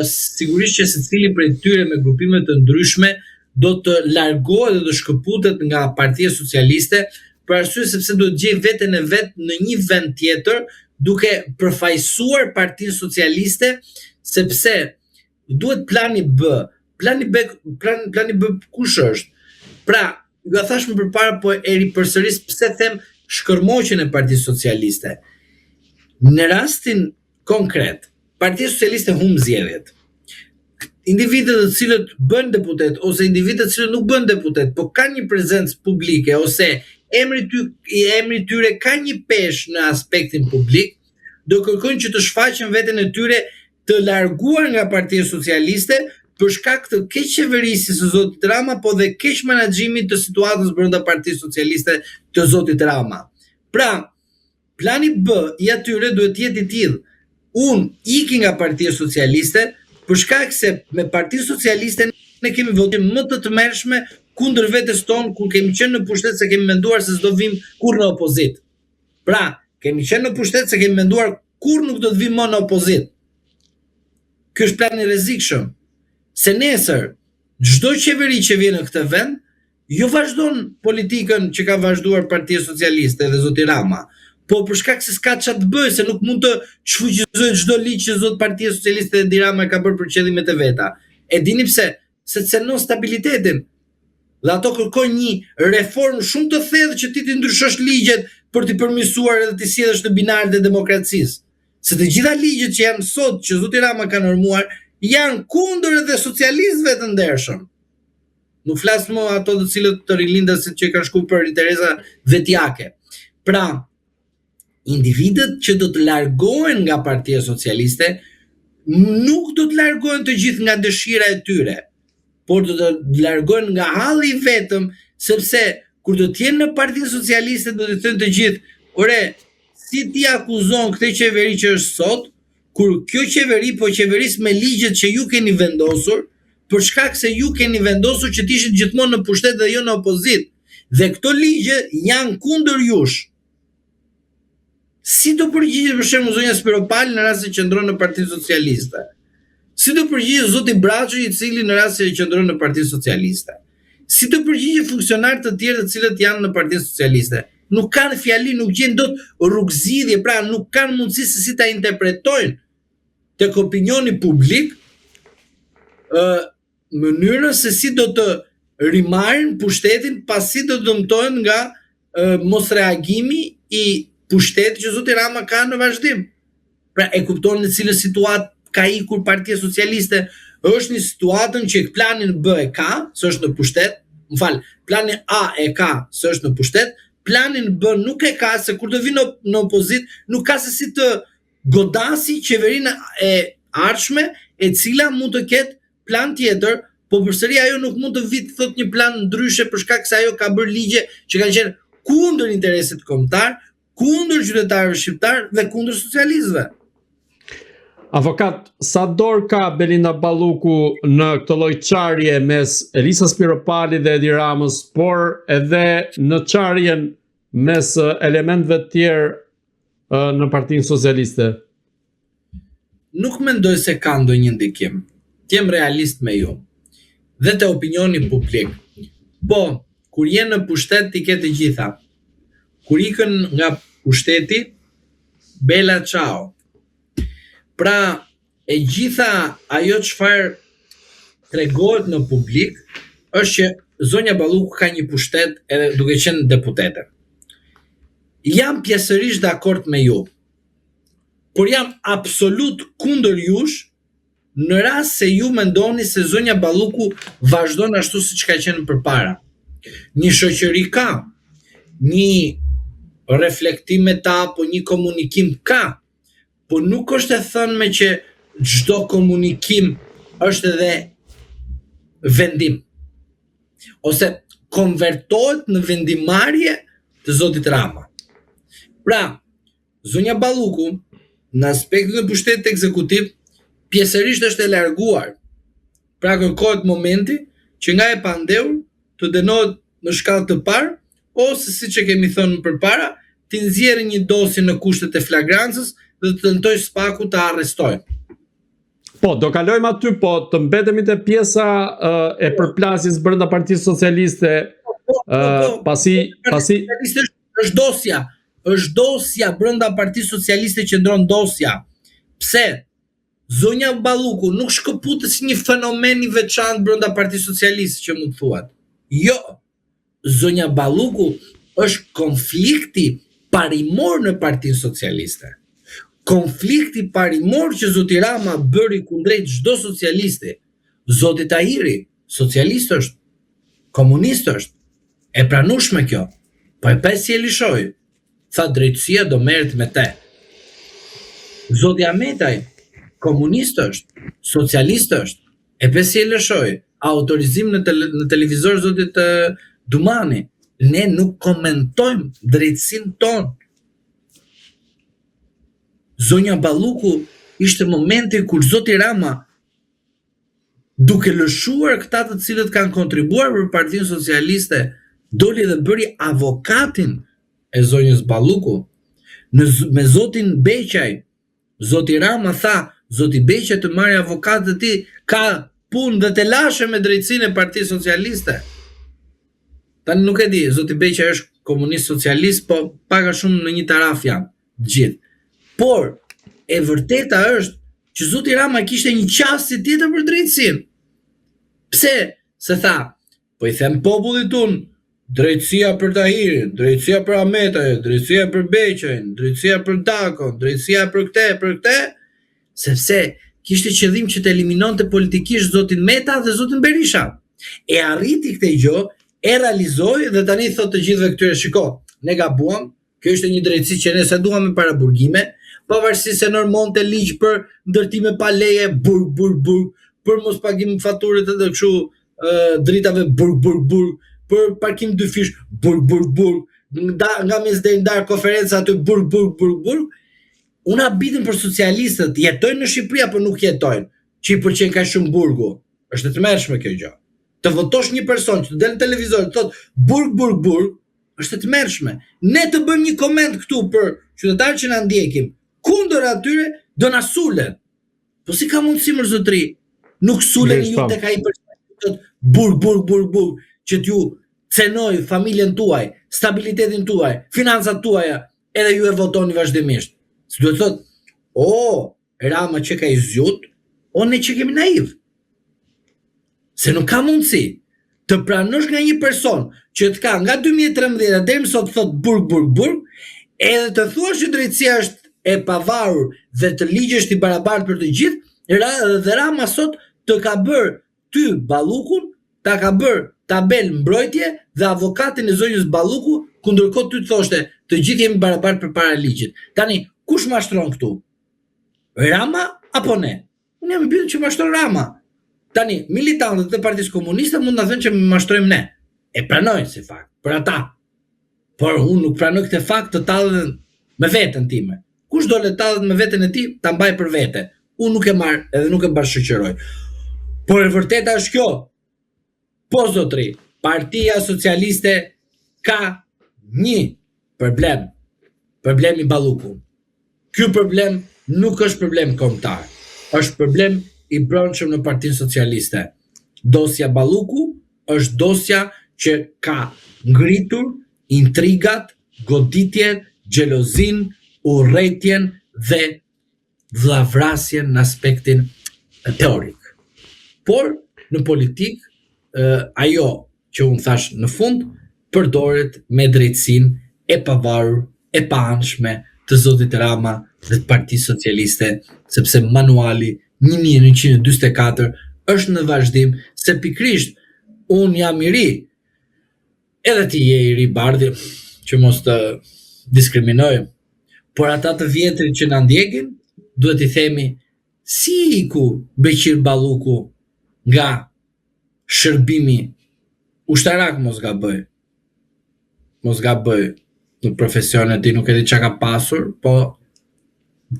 B: sigurisht që secili prej tyre me grupime të ndryshme do të largohet dhe të shkëputet nga Partia Socialiste, për arsye sepse do të gjej veten e vet në një vend tjetër, duke përfaqësuar Partinë Socialiste, sepse duhet plani B. Plani B kush është? Pra, ju thash më përpara, po e ripërsëris pse them shkërmoqjen e Partisë Socialiste. Në rastin konkret, Partia Socialiste humb zgjedhjet. Individët të cilët bën deputet ose individët të cilët nuk bën deputet, po kanë një prezencë publike ose emri tyre ka një peshë në aspektin publik, do kërkojnë që të shfaqen veten e tyre të larguar nga Partia Socialiste për shkak të keq qeverisjes së zotit Rama, po dhe keq menaxhimit të situatës brenda Partisë Socialiste të zotit Rama. Pra, plani B i atyre duhet të jetë i tillë. Unë iki nga Partia Socialiste për shkak se me Partinë Socialiste ne kemi votim më të tmerrshme kundër vetes tonë kur kemi qenë në pushtet, se kemi menduar se s'do vim kur në opozit. Pra, kemi qenë në pushtet se kemi menduar kur nuk do të vim më në opozit. Ky është plani rrezikshëm. Se nesër çdo qeveri që vjen në këtë vend jo vazhdon politikën që ka vazhduar Partia Socialiste dhe zoti Rama, po për shkak se s'ka çfarë të bëjë, se nuk mund të shfuqizojë çdo ligj që zot Partia Socialiste dhe Edi Rama ka bërë për qëllimet e veta. E dini pse? Se cënon stabilitetin. Dhe ato kërkojnë një reformë shumë të thellë që ti të ndryshosh ligjet për t'i përmirësuar edhe t'i sjellësh në binarët e demokracisë. Se të gjitha ligjet që janë sot që zoti Rama ka normuar janë kundër edhe socialistëve të ndershëm. Nuk flas më ato të cilët të rilindasit që kanë shkuar për interesa vetjake. Pra, individët që do të largohen nga Partia Socialiste nuk do të largohen të gjithë nga dëshira e tyre, por do të largohen nga halli i vetëm, sepse kur do të jenë në Partinë Socialiste do të thënë të gjithë, ore, si ti akuzon këtë qeveri që është sot, kur kjo qeveri po qeveris me ligjet që ju keni vendosur, për shkak se ju keni vendosur që t'ishit gjithmonë në pushtet dhe jo në opozit. Dhe këto ligje janë kundër jush. Si do përgjigjet për shembull zonja Spiropali në rast se qëndron në Partinë Socialiste? Si do përgjigjet zoti Braçi i cili në rast se qëndron në Partinë Socialiste? Si do përgjigjet funksionarët të tjerë të cilët janë në Partinë Socialiste? Nuk kanë fjali, nuk gjen dot rrugëzidhje, pra nuk kanë mundësi se si ta interpretojnë tek opinioni publik mënyrën se si do të rimarrin pushtetin pasi do të dëmtohen nga mosreagimi i pushtetit që zoti Rama ka në vazhdim. Pra e kuptoni në cilën situatë ka ikur Partia Socialiste, është një situatën që planin B e ka, se është në pushtet, planin A e ka, se është në pushtet, planin B nuk e ka, se kur të vinë në opozit, nuk ka se si të godasi qeverinë e ardhshme, e cila mund të ketë plan tjetër, po përsëri ajo nuk mund të vitë thot një plan ndryshe për shkak se ajo ka bërë ligje që kanë qenë kundër interesit kombëtar, kundër qytetarëve shqiptar dhe kundër socialistëve.
A: Avokat, sa dorë ka Belinda Balluku në këtë lloj çarje mes Elisas Spiropali dhe Edi Ramës, por edhe në çarjen mes elementëve të tjerë në Partinë Socialiste?
B: Nuk mendoj se ka ndonjë ndikim. Jem realist me ju. Dhe te opinioni publik. Po, kur jenë në pushtet ti ke të gjitha. Kur ikën nga pushteti, bela ciao. Pra, e gjitha ajo çfarë tregohet në publik është që zonja Balluku ka një pushtet edhe duke qenë deputete. Jam pjesërisht dakord me ju, por jam absolut kundër jush në rast se ju mendoni se zonja Balluku vazhdon ashtu siç ka qenë përpara. Një shoqëri ka, një reflektim me ta, po një komunikim ka, po nuk është e thënë që çdo komunikim është edhe vendim. Ose konvertohet në vendimarrje të zotit Rama. Pra, zonja Balluku në aspektin e pushtetit ekzekutiv pjesërisht është e larguar. Pra kërkohet momenti që nga e pandehur të dënohet në shkallë të parë, ose siç e kemi thënë përpara, të nxjerrë një dosje në kushtet e flagrancës dhe të tentoj spaku të arrestojnë.
A: Po, do kalojmë aty, po të mbetemi te pjesa e përplasjes brenda Partisë Socialiste, pasi
B: është dosja brenda Partisë Socialiste qëndron dosja. Pse? Zonja Balluku nuk shkëputet si një fenomen i veçantë brenda Partisë Socialiste që mund thuat. Jo. Zonja Balluku është konflikti parimor në Partinë Socialiste. Konflikti parimor që zoti Rama bëri kundrejt çdo socialisti. Zoti Tahiri, socialist është, komunist është. E pranueshme kjo. Po e pesi e lishoi. Tha drejtësia do merret me te. Zoti Ahmetaj, komunist është, socialist është. E pesi e lishoi. Autorizim në televizor zotit Dumani. Ne nuk komentojmë drejtësinë tonë. Zonja Balluku ishte momenti kur zoti Rama, duke lëshuar këta të cilët kanë kontribuar për Partinë Socialiste, doli dhe bëri avokatin e zonjës Balluku. Me zotin Beqaj, zoti Rama tha, zoti Beqaj të marrë avokatët e tij, ka punë dhe të lashe me drejtsinë e Partisë Socialiste. Tani nuk e di, zoti Beqaj është komunist socialist, po pak a shumë në një taraf janë gjithë. Por, e vërteta është që zoti Rama kishte një qasje tjetër për drejtësinë. Pse? Se tha, po i them popullit unë, drejtësia për Tahirin, drejtësia për Ahmetajin, drejtësia për Beqajin, drejtësia për Dakon, drejtësia për këte, sepse kishte qëllim që të eliminonte politikisht zotin Meta dhe zotin Berisha. E arriti këtë gjë, e realizoi dhe tani thot të gjithëve këtyre, shiko, ne gabuam, kjo ishte një drejtësi që ne se duam me paraburgime, pavarësisht se normonte ligj për ndërtime pa leje, burg, për mos pagim faturet edhe kështu dritave, burg, për parkim dyfish, burg, nga mes deri ndar konferenca aty, burg. Unë abitem për socialistët, jetojnë në Shqipëri apo nuk jetojnë, që i pëlqen kaq shumë burgu. Është e tmerrshme kjo gjë. Të votosh një person që të del në televizor të thotë burg, është e tmerrshme. Ne të bëjmë një koment këtu për qytetarët që na ndjekim, kundër atyre do na sulen. Po si ka mundësi më zotri? Nuk sulen ju tek ai person që thotë burg, që t'ju cenoj familjen tuaj, stabilitetin tuaj, financat tuaja, edhe ju e votoni vazhdimisht. Si duhet thotë, Rama që ka i zgjut, ne që kemi naiv. Se nuk ka mundësi të pranosh nga një person që të ka nga 2013 deri më sot thot burg, edhe të thuash që drejtësia është e pavarur dhe të ligji është i barabartë për të gjithë, dhe Rama sot të ka bërë ty Ballukun, ta ka bërë tabel mbrojtje dhe avokatin e zonjës Balluku, ku ndërkohë ty të thoshte të gjithë jemi barabartë përpara ligjit. Tani kush mashtron këtu? Rama apo ne? Unë jam i bindur që mashtron Rama. Tani, militantët e Partisë Komuniste mund të thënë që më mashtrojmë ne. E pranojnë si fakt, për ata. Por unë nuk pranoj këtë fakt të tallen me veten time. Kush do le tallet me veten e tij, ta mbaj për vete. Unë nuk e marr edhe nuk e bashkëqyroj. Por e vërteta është kjo. Po zotri, Partia Socialiste ka një problem. Problemi Balluku. Ky problem nuk është problem kombëtar. Është problem i brendshëm në Partinë Socialiste. Dosja Balluku është dosja që ka ngritur intrigat, goditjen, xhelozin, urrëtien dhe vllavrasjen në aspektin teorik. Por në politik ajo që unë thash në fund përdoret me drejtësinë e pavarur, e paanshme të zotit Rama dhe të Partisë Socialiste, sepse manuali 1944 është në vazhdim, se pikrisht unë jam i ri, edhe ti je i ri Bardhi, që mos të diskriminojmë, por ata të vjetrit që na ndjekin, duhet i themi si iku Beqir Balluku nga shërbimi ushtarak mos gaboj në profesionet ti, nuk e di çka ka pasur, po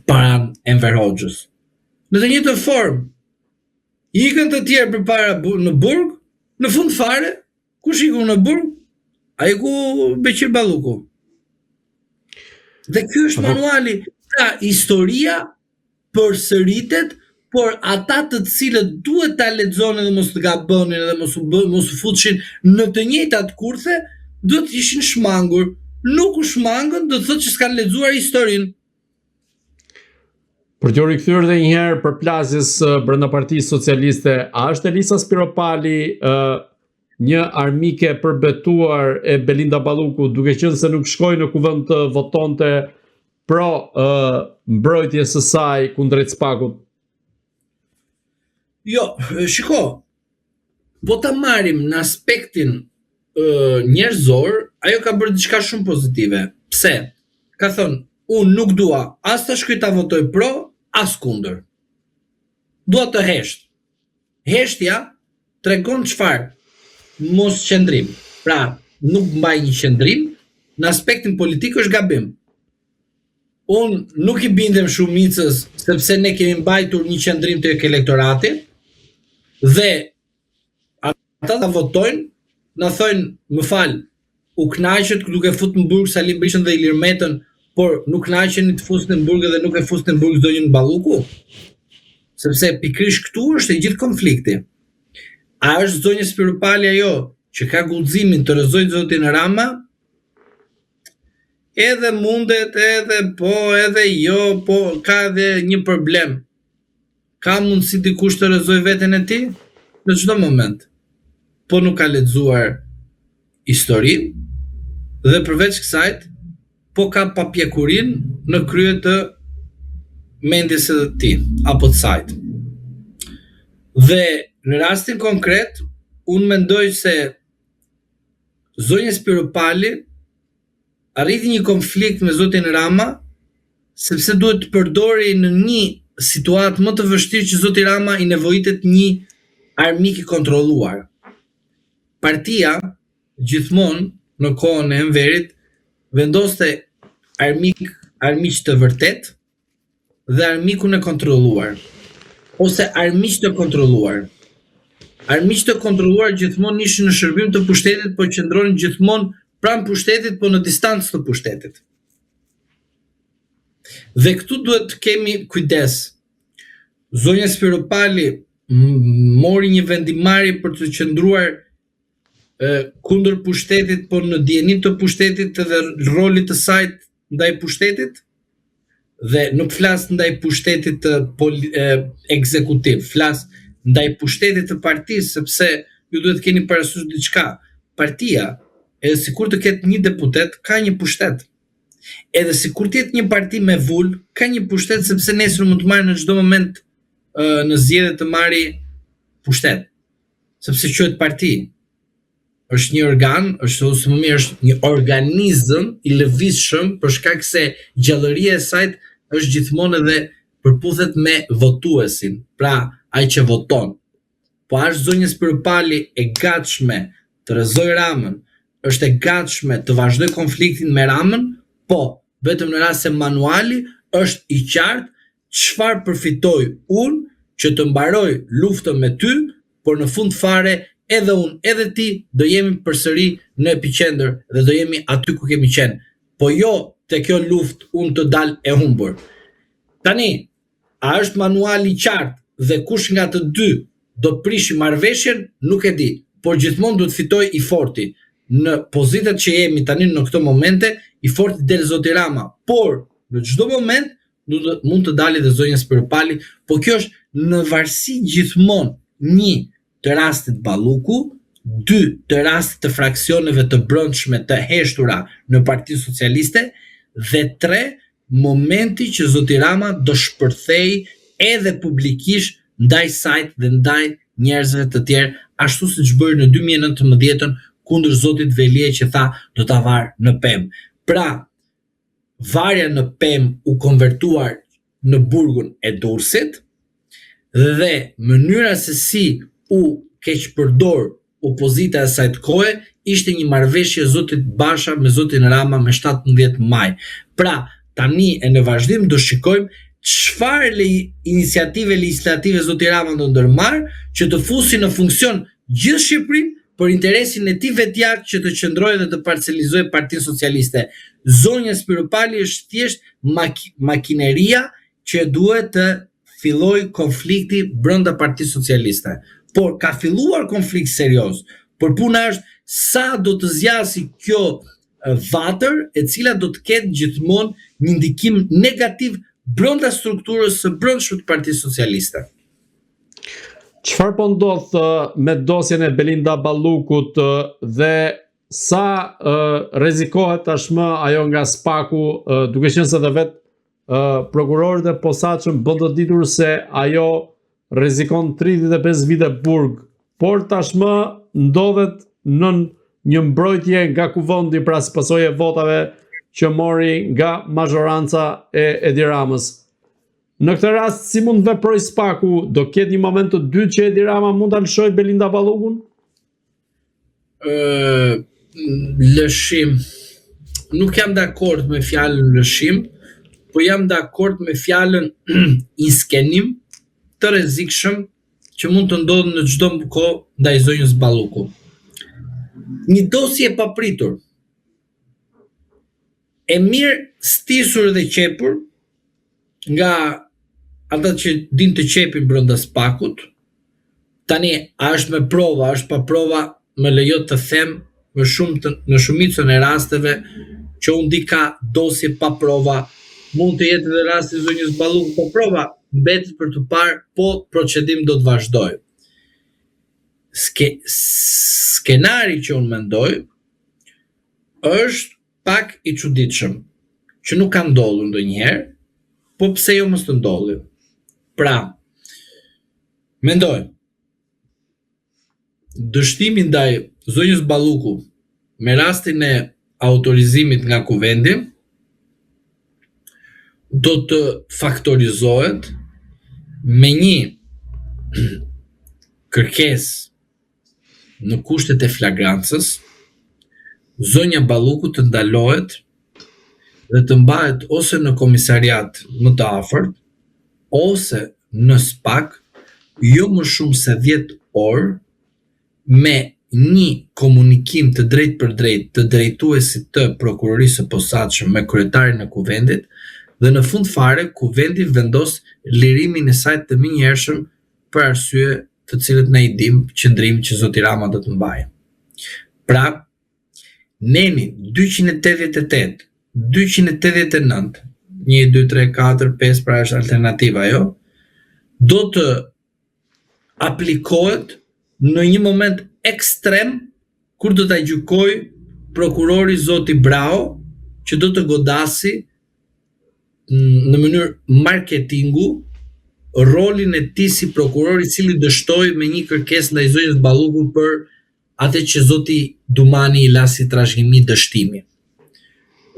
B: paran Enver Hoxhës. Në të njëjtën formë, ikën të tjerë përpara në burg, në fund fare, kush iku në burg? Ai ku Beqir Balluku. Dhe ky është manuali. Pra, historia përsëritet por ata të cilët duhet ta lexonin dhe mos të gabonin dhe mos u futshin në të njëjtat kurthe, do të ishin shmangur. Nuk u shmangën, do të thotë që s'kan lexuar historinë.
A: Për t'ju rikthyer edhe një herë përplasjes brenda Partisë Socialiste, a është Elisa Spiropali një armike përbetuar e Belinda Balluku, duke qenë se nuk shkoi në kuvend të votonte pro mbrojtjes së saj kundrejt Spakut?
B: Jo, shiko, po ta marrim në aspektin njerëzor, ajo ka bërë diçka shumë pozitive. Pse? Ka thënë, unë nuk dua as të shkoj ta votoj pro, as kundër. Dua të hesht. Heshtja tregon çfarë? Mos qëndrim. Pra, nuk mbaj një qëndrim, në aspektin politik është gabim. Unë nuk i bindem shumicës, sepse ne kemi mbajtur një qëndrim të elektorati, dhe ata ta votojnë, na thojnë, më fal, u kënaqet duke fut në burg Sali Berishën dhe Ilir Metën, por nuk kënaqeni të fusni në burg dhe nuk e fusni në burg zonjën Balluku? Sepse pikërisht këtu është i gjithë konflikti. A është zonja Spiropali ajo që ka guximin të rrezojë zotin Rama? Edhe mundet, edhe po, edhe jo, po ka edhe një problem. Ka mundësi dikush të rrezojë veten e tij në çdo moment. Po nuk ka lexuar historinë dhe përveç kësaj, po ka papjekurin në krye të mendjes së tij apo të saj. Dhe në rastin konkret, unë mendoj se zonja Spiropali arriti një konflikt me zotin Rama, sepse duhet të përdori në një situatë më të vështirë që zoti Rama i nevojitet një armik i kontrolluar. Partia gjithmonë në kohën e Enverit vendoste armiq të vërtet dhe armikun e kontrolluar, ose armiq të kontrolluar. Armiq të kontrolluar gjithmonë ishin në shërbim të pushtetit, po qëndronin gjithmonë pranë pushtetit, po në distancë të pushtetit. Dhe këtu duhet të kemi kujdes. Zonja Spiropali mori një vendimarrje për të qëndruar kundër pushtetit, po në dijenim të pushtetit dhe rolit të saj ndaj pushtetit, dhe nuk flas ndaj pushtetit ekzekutiv, flas ndaj pushtetit të partisë, sepse ju duhet të keni parasysh diçka. Partia, edhe sikur të ketë një deputet, ka një pushtet. Edhe sikur të jetë një parti me vull, ka një pushtet, sepse nesër mund të marrë në çdo moment në zgjedhje të marrë pushtet. Sepse quhet parti. Është një organ, është një organizëm i lëvizshëm, për shkak se gjallëria e saj është gjithmonë edhe përputhet me votuesin, pra ai që voton. Po është zonja Spiropali e gatshme të rrezojë Ramën, është e gatshme të vazhdoj konfliktin me Ramën, po vetëm në rast se manuali është i qartë çfarë përfitoj unë që të mbaroj luftën me ty, por në fund fare edhe unë edhe ti do jemi përsëri në epiqendër dhe do jemi aty ku kemi qenë. Po jo te kjo luftë unë të dal e humbur. Tani, a është manuali i qartë dhe kush nga të dy do prishi marrëveshjen, nuk e di, por gjithmonë duhet fitoj i forti. Në pozitat që jemi tani në këto momente, i forti del zoti Rama, por në çdo moment mund të dalë dhe zonja Spiropali, po kjo është në varësi gjithmonë, një, të rastit Balluku, 2, të rastit të fraksioneve të brendshme të heshtura në Partinë Socialiste, dhe 3, momenti që zoti Rama do shpërthej edhe publikisht ndaj sajt dhe ndaj njerëzve të tjerë, ashtu siç bëri në 2019 kundër zotit Velie që tha do ta varë në pemë. Pra, varja në pemë u konvertuar në burgun e Durrësit dhe mënyra se si u keqpërdor opozita e saj kohe ishte një marrëveshje zotit Basha me zotin Rama me 17 maj. Pra, tani e në vazhdim do shikojmë çfarë iniciative legislative zoti Rama do ndërmarr që të fusi në funksion gjithë Shqipërinë për interesin e tij vetjak që të qëndrojë dhe të parcelizojë Partinë Socialiste. Zonja Spiropali është thjesht makineria që duhet të filloi konflikti brenda Partisë Socialiste. Por ka filluar konflikt serioz. Por puna është sa do të zgjasë kjo vatër e cila do të ketë gjithmonë një ndikim negativ brenda strukturës së brendshme të Partisë Socialiste.
A: Çfarë po ndodh me dosjen e Belinda Ballukut dhe sa rrezikohet tashmë ajo nga SPAK-u, duke qenë se edhe prokurorët e posaçëm bën të ditur se ajo rrezikon 35 vite burg, por tashmë ndodhet në një mbrojtje nga kuvendi pra si pasojë e votave që mori nga mazhoranca e Edi Ramës. Në këtë rast, si mund veproj SPAK-u? Do ketë një moment të dytë që Edi Rama mund ta lëshojë Belinda Ballukun?
B: Lëshim. Nuk jam dakord me fjalën lëshim, po jam dakord me fjalën inskenim të rrezikshëm që mund të ndodhë në çdo kohë ndaj zonjës Balluku. Një dosje e papritur, e mirë stisur dhe qepur nga ata që din të qepin brenda SPAK-ut. Tani a është me prova, është pa prova, më lejo të them në shumicën e rasteve që unë di ka dosje pa prova, mund të jetë edhe rasti i zonjës Balluku pa prova, mbetet për të parë po procedim do të vazhdojë. Skenari që unë mendoj është pak i çuditshëm, që nuk ka ndodhur ndonjëherë, po pse jo mos të ndodhi. Pra, mendoj, dështimi ndaj zonjës Balluku me rastin e autorizimit nga kuvendi do të faktorizohet me një kërkesë në kushtet e flagrancës, zonja Balluku të ndalohet dhe të mbahet ose në komisariat më të afërt, ose në SPAK, jo më shumë se 10 orë, me një komunikim të drejt për drejt të drejtuesit të prokurorisë së posaçëm me kryetarin e kuvendit, dhe në fund fare kuvendi vendos lirimin e saj të menjëhershëm për arsye të cilët ne i dim qëndrim që zoti Rama do të mbajë. Pra, neni 288, 289, 1, 2, 3, 4, 5, pra është alternativa jo, do të aplikohet në një moment ekstrem kur do të gjykoj prokurori zoti Brao, që do të godasi në mënyrë marketingu rolin e tij si prokuror i cili dështoi me një kërkesë ndaj zonjës Balluku për atë që zoti Dumani i la si trashëgimi dështimi.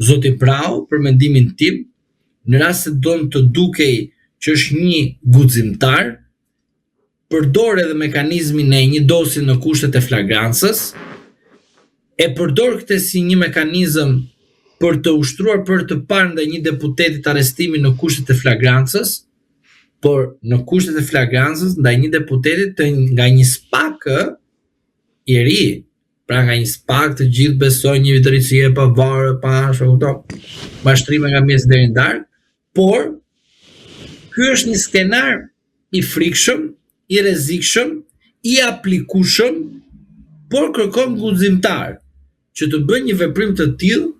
B: Zoti Brao, për mendimin tim, në rast se don të dukej që është një guximtar, përdor edhe mekanizmin e një dosje në kushtet e flagrancës, e përdor këtë si një mekanizëm për të ushtruar për të parë ndaj një deputetit arrestimin në kushtet e flagrancës, por në kushtet e flagrancës ndaj një deputetit nga një SPAK i ri, pra nga një SPAK të gjithë besojnë një drejtësie pa varë, pa mashtrime nga mes deri në darkë, por ky është një skenar i frikshëm, i rrezikshëm, i aplikueshëm, por kërkon guximtar që të bëjë një veprim të tillë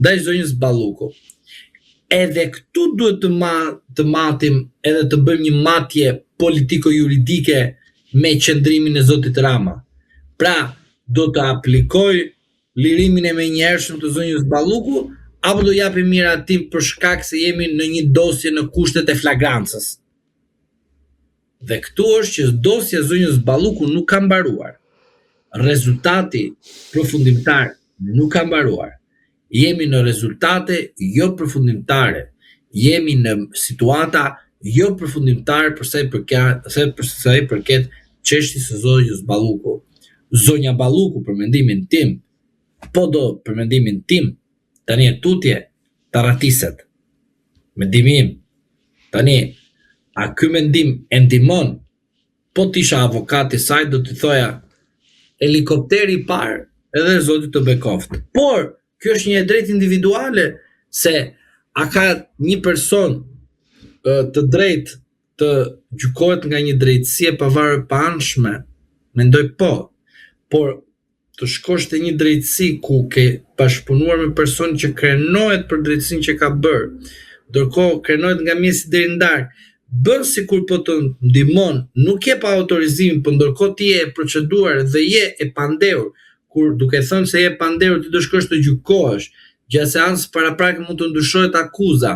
B: ndaj zonjës Balluku. Edhe këtu duhet të matim edhe të bëjmë një matje politiko-juridike me qëndrimin e zotit Rama. Pra, do të aplikoj lirimin e menjëhershëm të zonjës Balluku, apo do japim miratim për shkak se jemi në një dosje në kushtet e flagrancës. Dhe këtu është që dosja e zonjës Balluku nuk ka mbaruar. Rezultati përfundimtar nuk ka mbaruar. Jemi në rezultate jo përfundimtare. Jemi në situata jo përfundimtare për sa i përket çështjes së zonjës Balluku. Zonja Balluku, për mendimin tim, për mendimin tim, tani e tutje të ratiset. Mendimi im, tani, a ky mendim e ndihmon? Po t'isha avokati saj, do t'i thoja helikopteri i parë edhe zoti të bekoft. Por kjo është një drejt individuale, se a ka një person të drejt të gjykohet nga një drejtësi e pavarëpanshme? Mendoj po. Por të shkosh te një drejtësi ku ke bashkëpunuar me person që krenohet për drejtësinë që ka bërë, ndërkohë krenohet nga mjesi deri ndark, bën sikur po të ndihmon, nuk je pa autorizim, por ndërkohë ti je e proceduar dhe je e pandehur, kur duke thënë se je pandehur ti do shkosh të gjykohesh, gjatë seancës paraprake mund të ndryshohet akuza.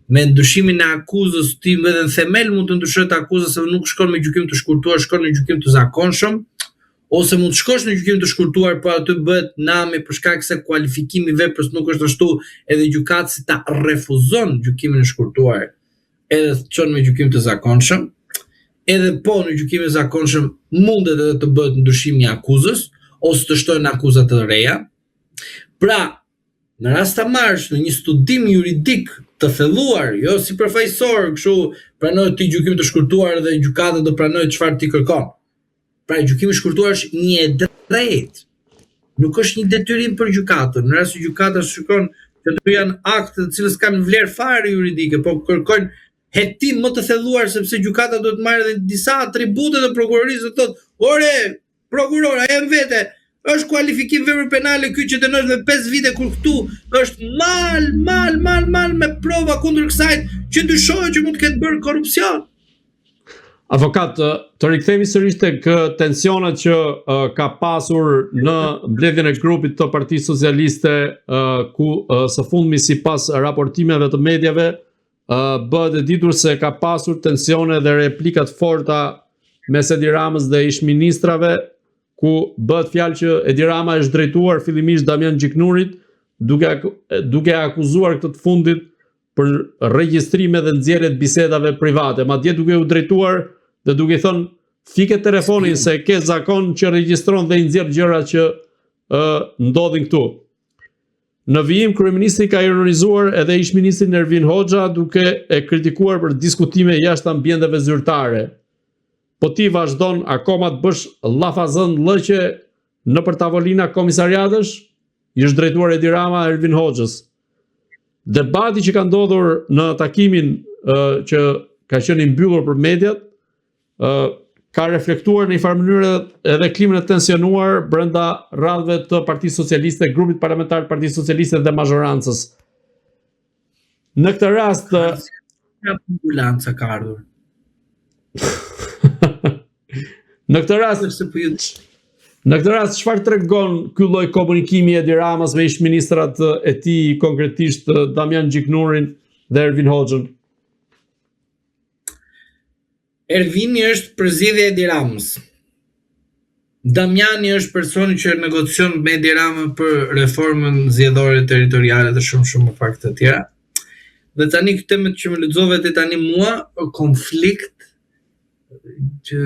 B: Me ndryshimin e akuzës ti edhe në themel mund të ndryshohet akuza se nuk shkon me gjykim të shkurtuar, shkon në gjykim të zakonshëm, ose mund të shkosh në gjykim të shkurtuar, por aty bëhet nami për shkak se kualifikimi i veprës nuk është ashtu, edhe gjykatësi ta refuzon gjykimin e shkurtuar, edhe të çon me gjykim të zakonshëm, edhe po në gjykimin e zakonshëm mundet edhe të bëhet ndryshimi i akuzës, ose të shtohen akuza të reja. Pra, në rast të marrësh në një studim juridik të thelluar, jo si përfaqësor, kështu pranohet ti gjykim të shkurtuar dhe gjykata do pranojë çfarë ti kërkon. Pra gjykimi i shkurtuar është një e drejtë. Nuk është një detyrim për gjykatën. Në rast se gjykata shikon se do janë akte të cilës kanë vlerë fare juridike, po kërkojnë hetim më të thelluar sepse gjykata do të marrë edhe disa atribute të prokurorisë, thotë, "Ore, prokurora, jam vete, është kualifikim vepër penale ky që dënohet me 5 vite kur këtu është mal me prova kundër kësaj që ndyshohet që mund të ketë bërë korrupsion."
A: Avokat, të rikthehemi sërish tek tensionet që ka pasur në mbledhjen e grupit të Partisë Socialiste, ku së fundmi sipas raportimeve të mediave bëhet e ditur se ka pasur tensione dhe replika të forta mes Edi Ramës dhe ish-ministrave, ku bëhet fjalë që Edi Rama është drejtuar fillimisht Damian Gjiknurit, duke akuzuar këtë të fundit për regjistrime dhe nxjerrje të bisedave private, madje duke u drejtuar dhe duke thënë fike telefonin se ke zakon që regjistron dhe i nxjerr gjërat që ndodhin këtu. Në vijim, kryeministri ka ironizuar edhe ish-ministrin Ervin Hoxha duke e kritikuar për diskutime jashtë ambienteve zyrtare. Po ti vazhdon akoma të bësh llafazën llëqe nëpër tavolina komisariatësh? I është drejtuar Edi Rama Ervin Hoxhës. Debati që ka ndodhur në takimin që ka qenë i mbyllur për mediat, ka reflektuar në një farë mënyrë edhe klimën e tensionuar brenda radhëve të Partisë Socialiste, grupit parlamentar të Partisë Socialiste dhe mazhorancës. Në këtë rast
B: ambulanca ka ardhur.
A: Në këtë rast çfarë tregon ky lloj komunikimi i Edi Ramës me ish-ministrat e tij, konkretisht Damian Gjiknurin dhe Ervin Hoxhën?
B: Ervini është përzgjedhja e Edi Ramës. Damiani është personi që negocion me Edi Ramën për reformën zgjedhore territoriale dhe shumë fakte të tjera. Dhe tani këtë temë që më lexove te tani mua, konflikt që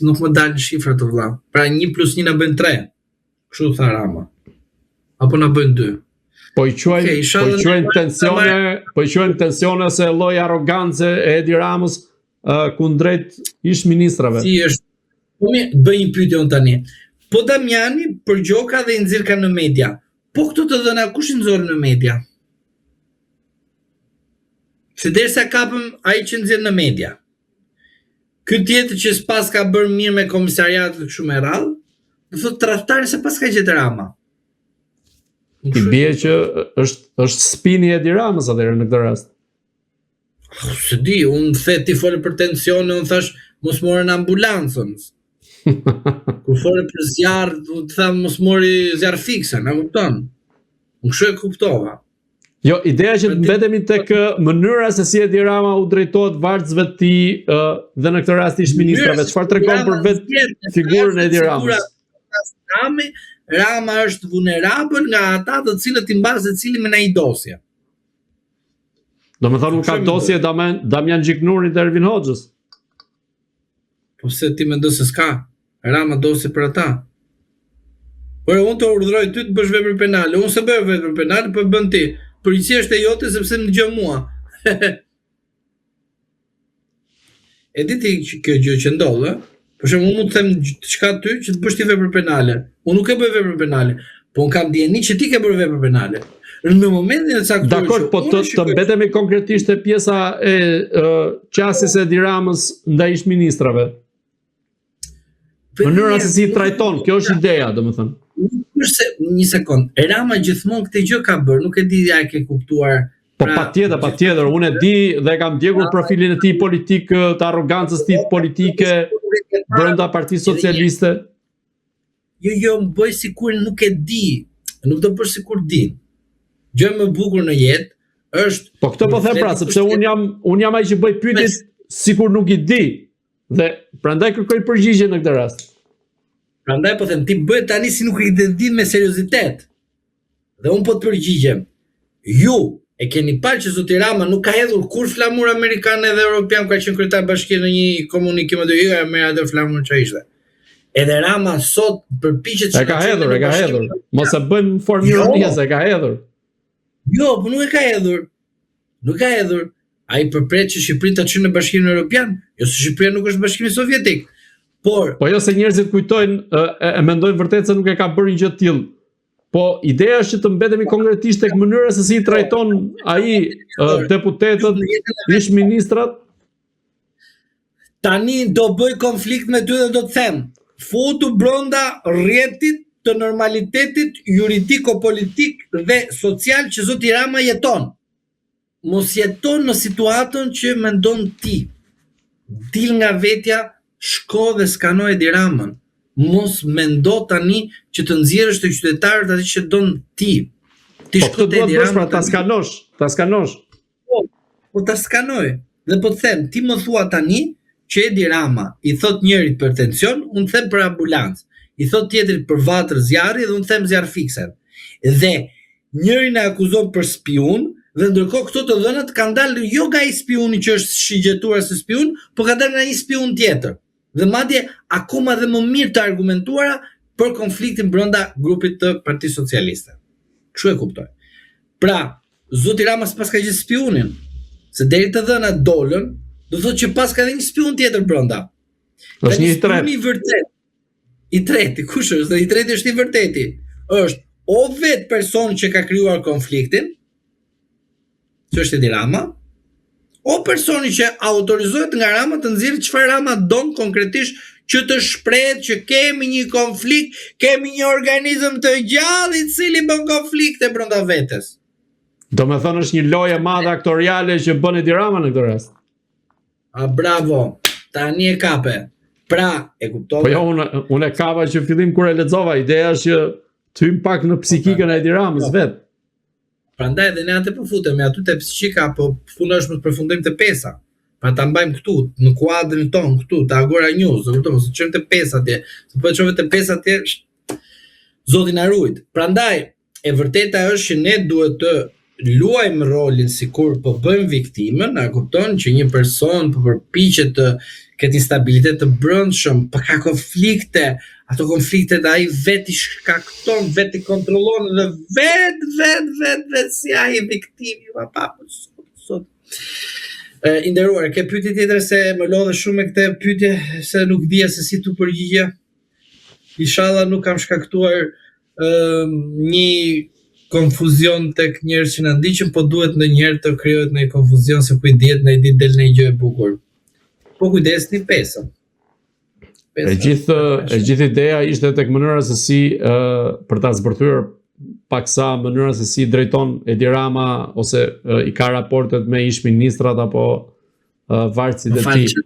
B: nuk më dalin shifrat të vëlla. Pra 1 + 1 na bën 3. Kështu tha Rama. Apo na bën 2.
A: Po i quajnë tensione se lloj arrogancë e Edi Ramës kundrejt ish-ministrave.
B: Si është? Po mi bëj një pyetje unë tani. Po Damiani për gjoka dhe i nxjerr ka në media. Po këto të dhëna kush i nxorr në media? Se derisa kapëm ai që nxjerr në media. Ky tjetër që s'pas ka bërë mirë me komisariatet kështu me radhë, do thotë tradhtari se pas ka gjetë Rama.
A: Ti bie që është spini Edi Ramës atëherë në këtë rast.
B: Se di, unë the ti folë për tensione, unë thash mos morën ambulancën. Kur folë për zjarr, të tham mos mori zjarr fikse, na kupton? Unë kështu e kuptova.
A: Jo, ideja që të mbetemi tek mënyra se si Edi Rama u drejtohet vargësve të tij dhe në këtë rast ish-ministrave, çfarë tregon për vetë figurën e Edi Ramës?
B: Rama është vulnerabël nga ata të cilët i mbas secili me një dosje.
A: Do me thonë nuk ka dosje Damian Gjiknurit dhe Ervin Hoxhës.
B: Po se ti mendon se s'ka Rama dosje për ata? Por unë të urdhëroj ty të bësh vepër penale. Unë se bëj vepër penale, po bën ti. Policia është e jote sepse më dëgjon mua. E di ti kjo gjë që ndodh, ë? Për shembull, unë mund të them diçka ty që të bësh ti vepër penale. Unë nuk e bëj vepër penale, po unë kam dieni që ti ke bërë vepër penale. Në momentin e caktuar.
A: Dakor, po të mbetemi konkretisht e pjesa e qasjes e Edi Ramës ndaj ish-ministrave. Mënyra se si i trajton, kjo është ideja, domethënë.
B: Një sekond, Rama gjithmonë këtë gjë ka bërë, nuk e di ja e ke kuptuar.
A: Po patjetër, unë e di dhe kam ndjekur profilin e tij politik, të arrogancës tij politike brenda Partisë Socialiste.
B: Jo, më bëj sikur nuk e di. Nuk do bësh sikur di. Gjë më bukur në jetë është.
A: Po këtë po them pra, sepse unë jam ai që bëj pyetjet sikur nuk i di. Dhe prandaj kërkoj përgjigje në këtë rast.
B: Prandaj po them, ti bëj tani si nuk i di me seriozitet. Dhe unë po të përgjigjem. Ju e keni parë që zoti Rama nuk ka hedhur kur flamur amerikan edhe europian, ka qenë kryetar bashkie në një komunikim të dyja me atë flamur që ishte. Edhe Rama sot përpiqet
A: e ka hedhur. Mos e bëjmë formë ironie se e ka hedhur.
B: Jo, po nuk e ka hedhur. Nuk ka hedhur. Ai përpret që Shqipërinë ta çojë në Bashkimin Evropian, jo se Shqipëria nuk është Bashkimi Sovjetik. Po
A: jo se njerëzit kujtojnë e mendojnë vërtet se nuk e ka bërë një gjë të tillë. Po ideja është që të mbetemi konkretisht tek mënyra se si i trajton ai deputetët, ish-ministrat.
B: Tani do bëj konflikt me ty dhe do të them, futu brenda rrjetit të normalitetit juridiko-politik dhe social që zoti Rama jeton. Mos jeton në situatën që mendon ti. Dil nga vetja, shko dhe skano Edi Ramën. Mos mendo tani që të nxjerrësh të qytetarët atë që don ti. Ti shko te Edi Rama,
A: ta skanosh.
B: Po ta skanoj. Dhe po të them, ti më thua tani që Edi Rama i thot njërit për tension, unë them për ambulancë. I thot tjetrit për vatër zjarri dhe unë them zjarr fiksen. Dhe njërin e akuzon për spiun, dhe ndërkohë këto të dhënat kanë dalë jo nga i spiuni që është shigjetuar si spiun, po ka dalë nga një spiun tjetër. Dhe madje akoma dhe më mirë të argumentuara për konfliktin brenda grupit të Partisë Socialiste. Kështu e kuptoj. Pra, zoti Rama s'pas ka gjithë spiunin, se deri të dhënat dolën, do thotë që pas ka dhe një spiun tjetër brenda.
A: Është një i tretë.
B: I vërtet. I treti, kush është? Dhe i treti është i vërteti. Është o vetë person që ka krijuar konfliktin, që është Edi Rama, o personi që autorizohet nga Rama të nxjerrë çfarë Rama don konkretisht që të shprehet që kemi një konflikt, kemi një organizëm të gjallë i cili bën konflikte brenda vetes.
A: Domethënë është një lojë e madhe aktoriale që bën Edi Rama në këtë rast.
B: Bravo. Tani e kape. Pra, e kuptova.
A: Po jo, unë e kapa që fillim kur e lexova, ideja është që të hym pak në psikikën e Edi Ramës vet.
B: Prandaj edhe ne atë po futemi aty te psikika, po puna është më të përfundojmë te pesa. Pa ta mbajmë këtu në kuadrin ton këtu te Agora News, do të thotë, çojmë te pesa atje. Se po çojmë te pesa atje, zoti na ruajt. Prandaj e vërteta është që ne duhet të luajmë rolin sikur po bëjmë viktimën, a kupton që një person po përpiqet të ketë instabilitet të brendshëm, pa ka konflikte, ato konfliktet ai vetë i shkakton, vetë i kontrollon dhe vetë si ai viktimi pa sot. I nderuar, ke pyetje tjetër se më lodhe shumë me këtë pyetje se nuk dija se si tu përgjigja. Inshallah nuk kam shkaktuar një konfuzion tek njerëz që na ndiqin, po duhet ndonjëherë të krijohet një konfuzion se ku i dihet në ditë del në gjë e bukur. Po kujdesni pesën.
A: E gjithë ideja ishte tek mënyra se si për ta zbërthyer paksa mënyra se si drejton Edi Rama ose i ka raportet me ish-ministrat apo varësit e tij.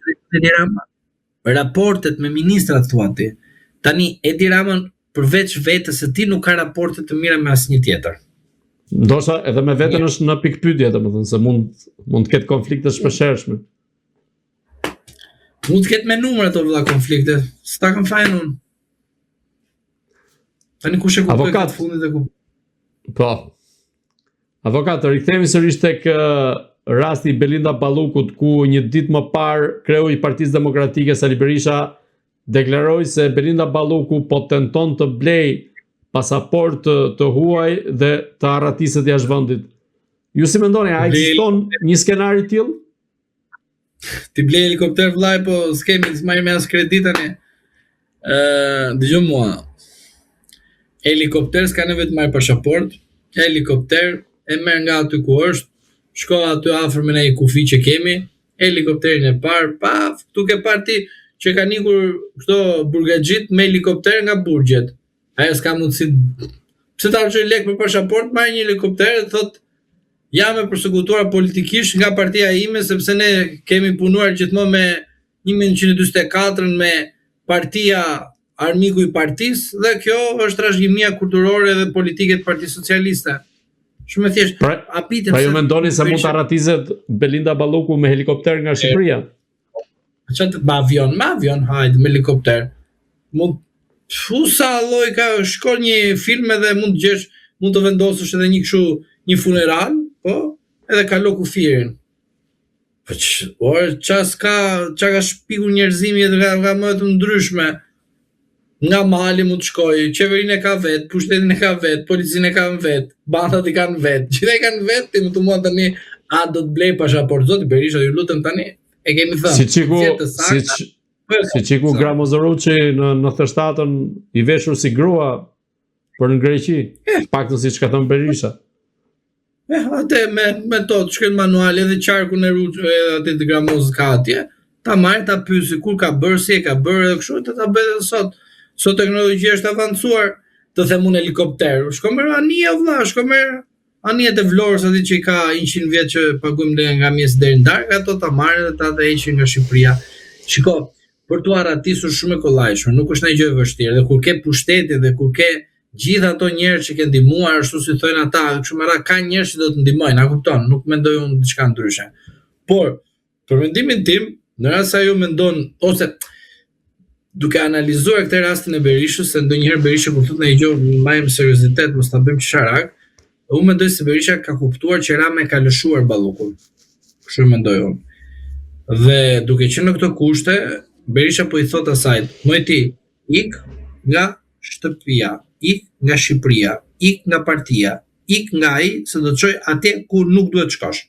B: Raportet me ministrat thua ti. Tani Edi Rama përveç vetes së tij nuk ka raporte të mira me asnjë tjetër.
A: Ndoshta edhe me veten është në pikpyetje, domethënë se mund të ketë konflikte shpeshhershme.
B: Mund të ketë me numër ato vëlla konflikte. S'ta kam fajin unë. Tani kush e kuptoi këtë fundit e kuptoi.
A: Po. Avokat, rikthehemi sërish tek rasti i Belinda Ballukut, ku një ditë më parë kreu i Partisë Demokratike Sali Berisha deklaroi se Belinda Balluku po tenton të blej pasaport të huaj dhe të arratiset jashtë vendit. Ju si mendoni, a ekziston një skenar i tillë?
B: Ti blej helikopter vllai, po s'kemi të marrim as kredi tani. Dëgjoj mua. Helikopter s'ka nevojë të marr pasaport, helikopter, e merr nga aty ku është, shko aty afër me një kufi që kemi, helikopterin e parë, paf, tu ke parë ti që kanë ikur këto burgaxhit me helikopter nga burgjet. Ajo s'ka mundësi. Pse ta harxoj lek për pasaport, marr një helikopter dhe thot jam e përsekutuar politikisht nga partia ime sepse ne kemi punuar gjithmonë me 1944 me partia armiku i partisë dhe kjo është trashëgimia kulturore dhe politike të Partisë Socialiste. Shumë e thjeshtë.
A: Pra ju mendoni se mund të arratizet Belinda Balluku me helikopter nga Shqipëria?
B: Çfarë me avion, hajde me helikopter. Mund sa lloj ka shkon një film edhe mund të vendosësh edhe një funeral, po, edhe kalo kufirin. Po çka ka shpikur njerëzimi edhe nga më të ndryshme. Nga mali mund të shkoj, qeverinë e ka vet, pushtetin e ka vet, policinë e ka vet, bandat i kanë vet, gjithë e kanë vet, ti më të mua tani, a do të blej pasaport, zoti Berisha, ju lutem tani, e kemi thënë.
A: Si qiku Gramozoruçi në thështatën i veshur si grua për në Greqi, paktën si që ka thënë Berisha.
B: Atë me to të shkret manual edhe qarkun e atë të Gramozës ka atje, ta marrë ta pyesi kur ka bërë, si e ka bërë edhe kështu, ta bëhet edhe sot. Sot teknologjia është avancuar, të them unë helikopter. Shko merr anije vëlla, shko merr anijet e Vlorës aty që i ka 100 vjet që paguajmë nga mjes deri në darkë, ato ta marrin dhe ta heqin nga Shqipëria. Shiko, për tu arratisur shumë e kollajshme, nuk është ndonjë gjë e vështirë. Dhe kur ke pushtetin dhe kur ke gjithë ato njerëz që ke ndihmuar ashtu si thonë ata, kështu më radh ka njerëz që do të ndihmojnë, a kupton? Nuk mendoj unë diçka ndryshe. Por për mendimin tim, në rast se ajo mendon ose duke analizuar këtë rastin e Berishës, se ndonjëherë Berisha kur thotë ndonjë gjë mbajmë seriozitet, mos ta bëjmë çarak, unë mendoj se Berisha ka kuptuar që Rama e ka lëshuar Ballukun. Kështu mendoj unë. Dhe duke qenë në këto kushte, Berisha po i thot asaj, moj ti, ik nga shtëpia, ik nga Shqipëria, ik nga partia, ik nga ai se do të çoj atje ku nuk duhet të shkosh.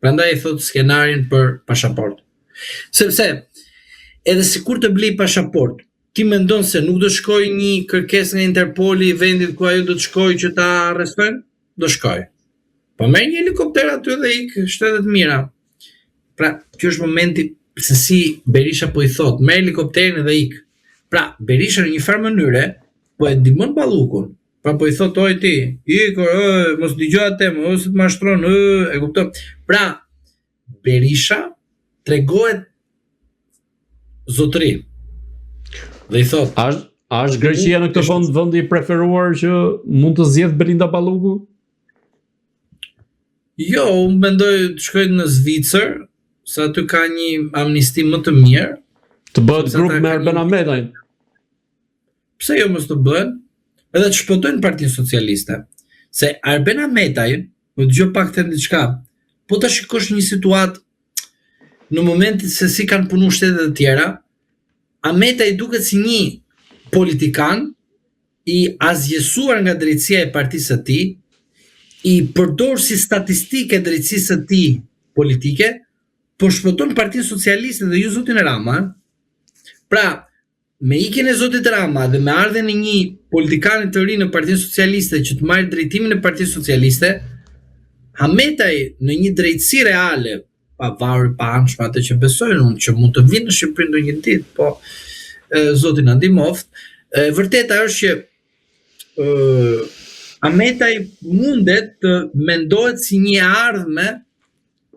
B: Prandaj i thot skenarin për pasaport. Sepse edhe sikur të blej pasaport, ti mendon se nuk do shkoj një kërkesë nga Interpoli i vendit ku ajo do të shkojë që ta arrestojnë? Do shkoj. Po merr një helikopter aty dhe ik shtetet mira. Pra, kjo është momenti se si Berisha po i thot, merr helikopterin dhe ik. Pra, Berisha në një farë mënyre po e ndihmon Ballukun. Pra po i thot oj ti, ikur, mos dëgjoj atë, mos të mashtron, e kupton. Pra, Berisha tregohet zotëri. Dhe i thot,
A: a është Greqia në këtë vendi i preferuar që mund të zgjedh Belinda Balluku?
B: Jo, unë mendoj të shkoj në Zvicër, sa aty ka një amnisti më të mirë.
A: Të bëhet grup me Arben Ahmetajn.
B: Pse jo mos të bëhen? Edhe të shpëtojnë Partinë Socialiste. Se Arben Ahmetaj, më dëgjoj pak të diçka, po ta shikosh një situatë në momentin se si kanë punu shtetet e tjera, Ahmetaj duket si një politikan i azjesuar nga drejtësia e partisë së tij, i përdor si statistike drejtësisë së tij politike, por shpëton Partinë Socialiste dhe ju zotin Rama. Pra, me ikjen e zotit Rama dhe me ardhen e një politikani të ri në Partinë Socialiste që të marrë drejtimin e Partisë Socialiste, Ahmetaj në një drejtësi reale, pa varur pa anshme atë që besojnë unë që mund të vinë në Shqipëri ndonjë ditë, po zoti na ndihmoft. Vërteta është që Ahmetaj mundet të mendohet si një ardhme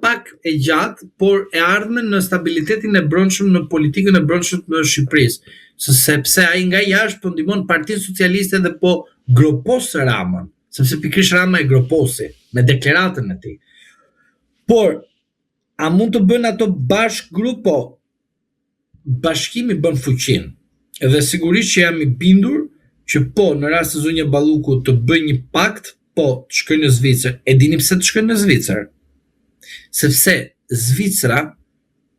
B: pak e gjatë, por e ardhme në stabilitetin e brendshëm në politikën e brendshme të Shqipërisë, sepse ai nga jashtë po ndihmon Partinë Socialiste dhe po gropos Ramën, sepse pikërisht Rama e groposi me deklaratën e tij. Por a mund të bën ato bashk grupo? Bashkimi bën fuqin. Edhe sigurisht që jam i bindur që po, në rast se zonja Balluku të bëj një pakt, po, të shkojnë në Zvicër. E dini pse të shkojnë në Zvicër? Sepse Zvicra,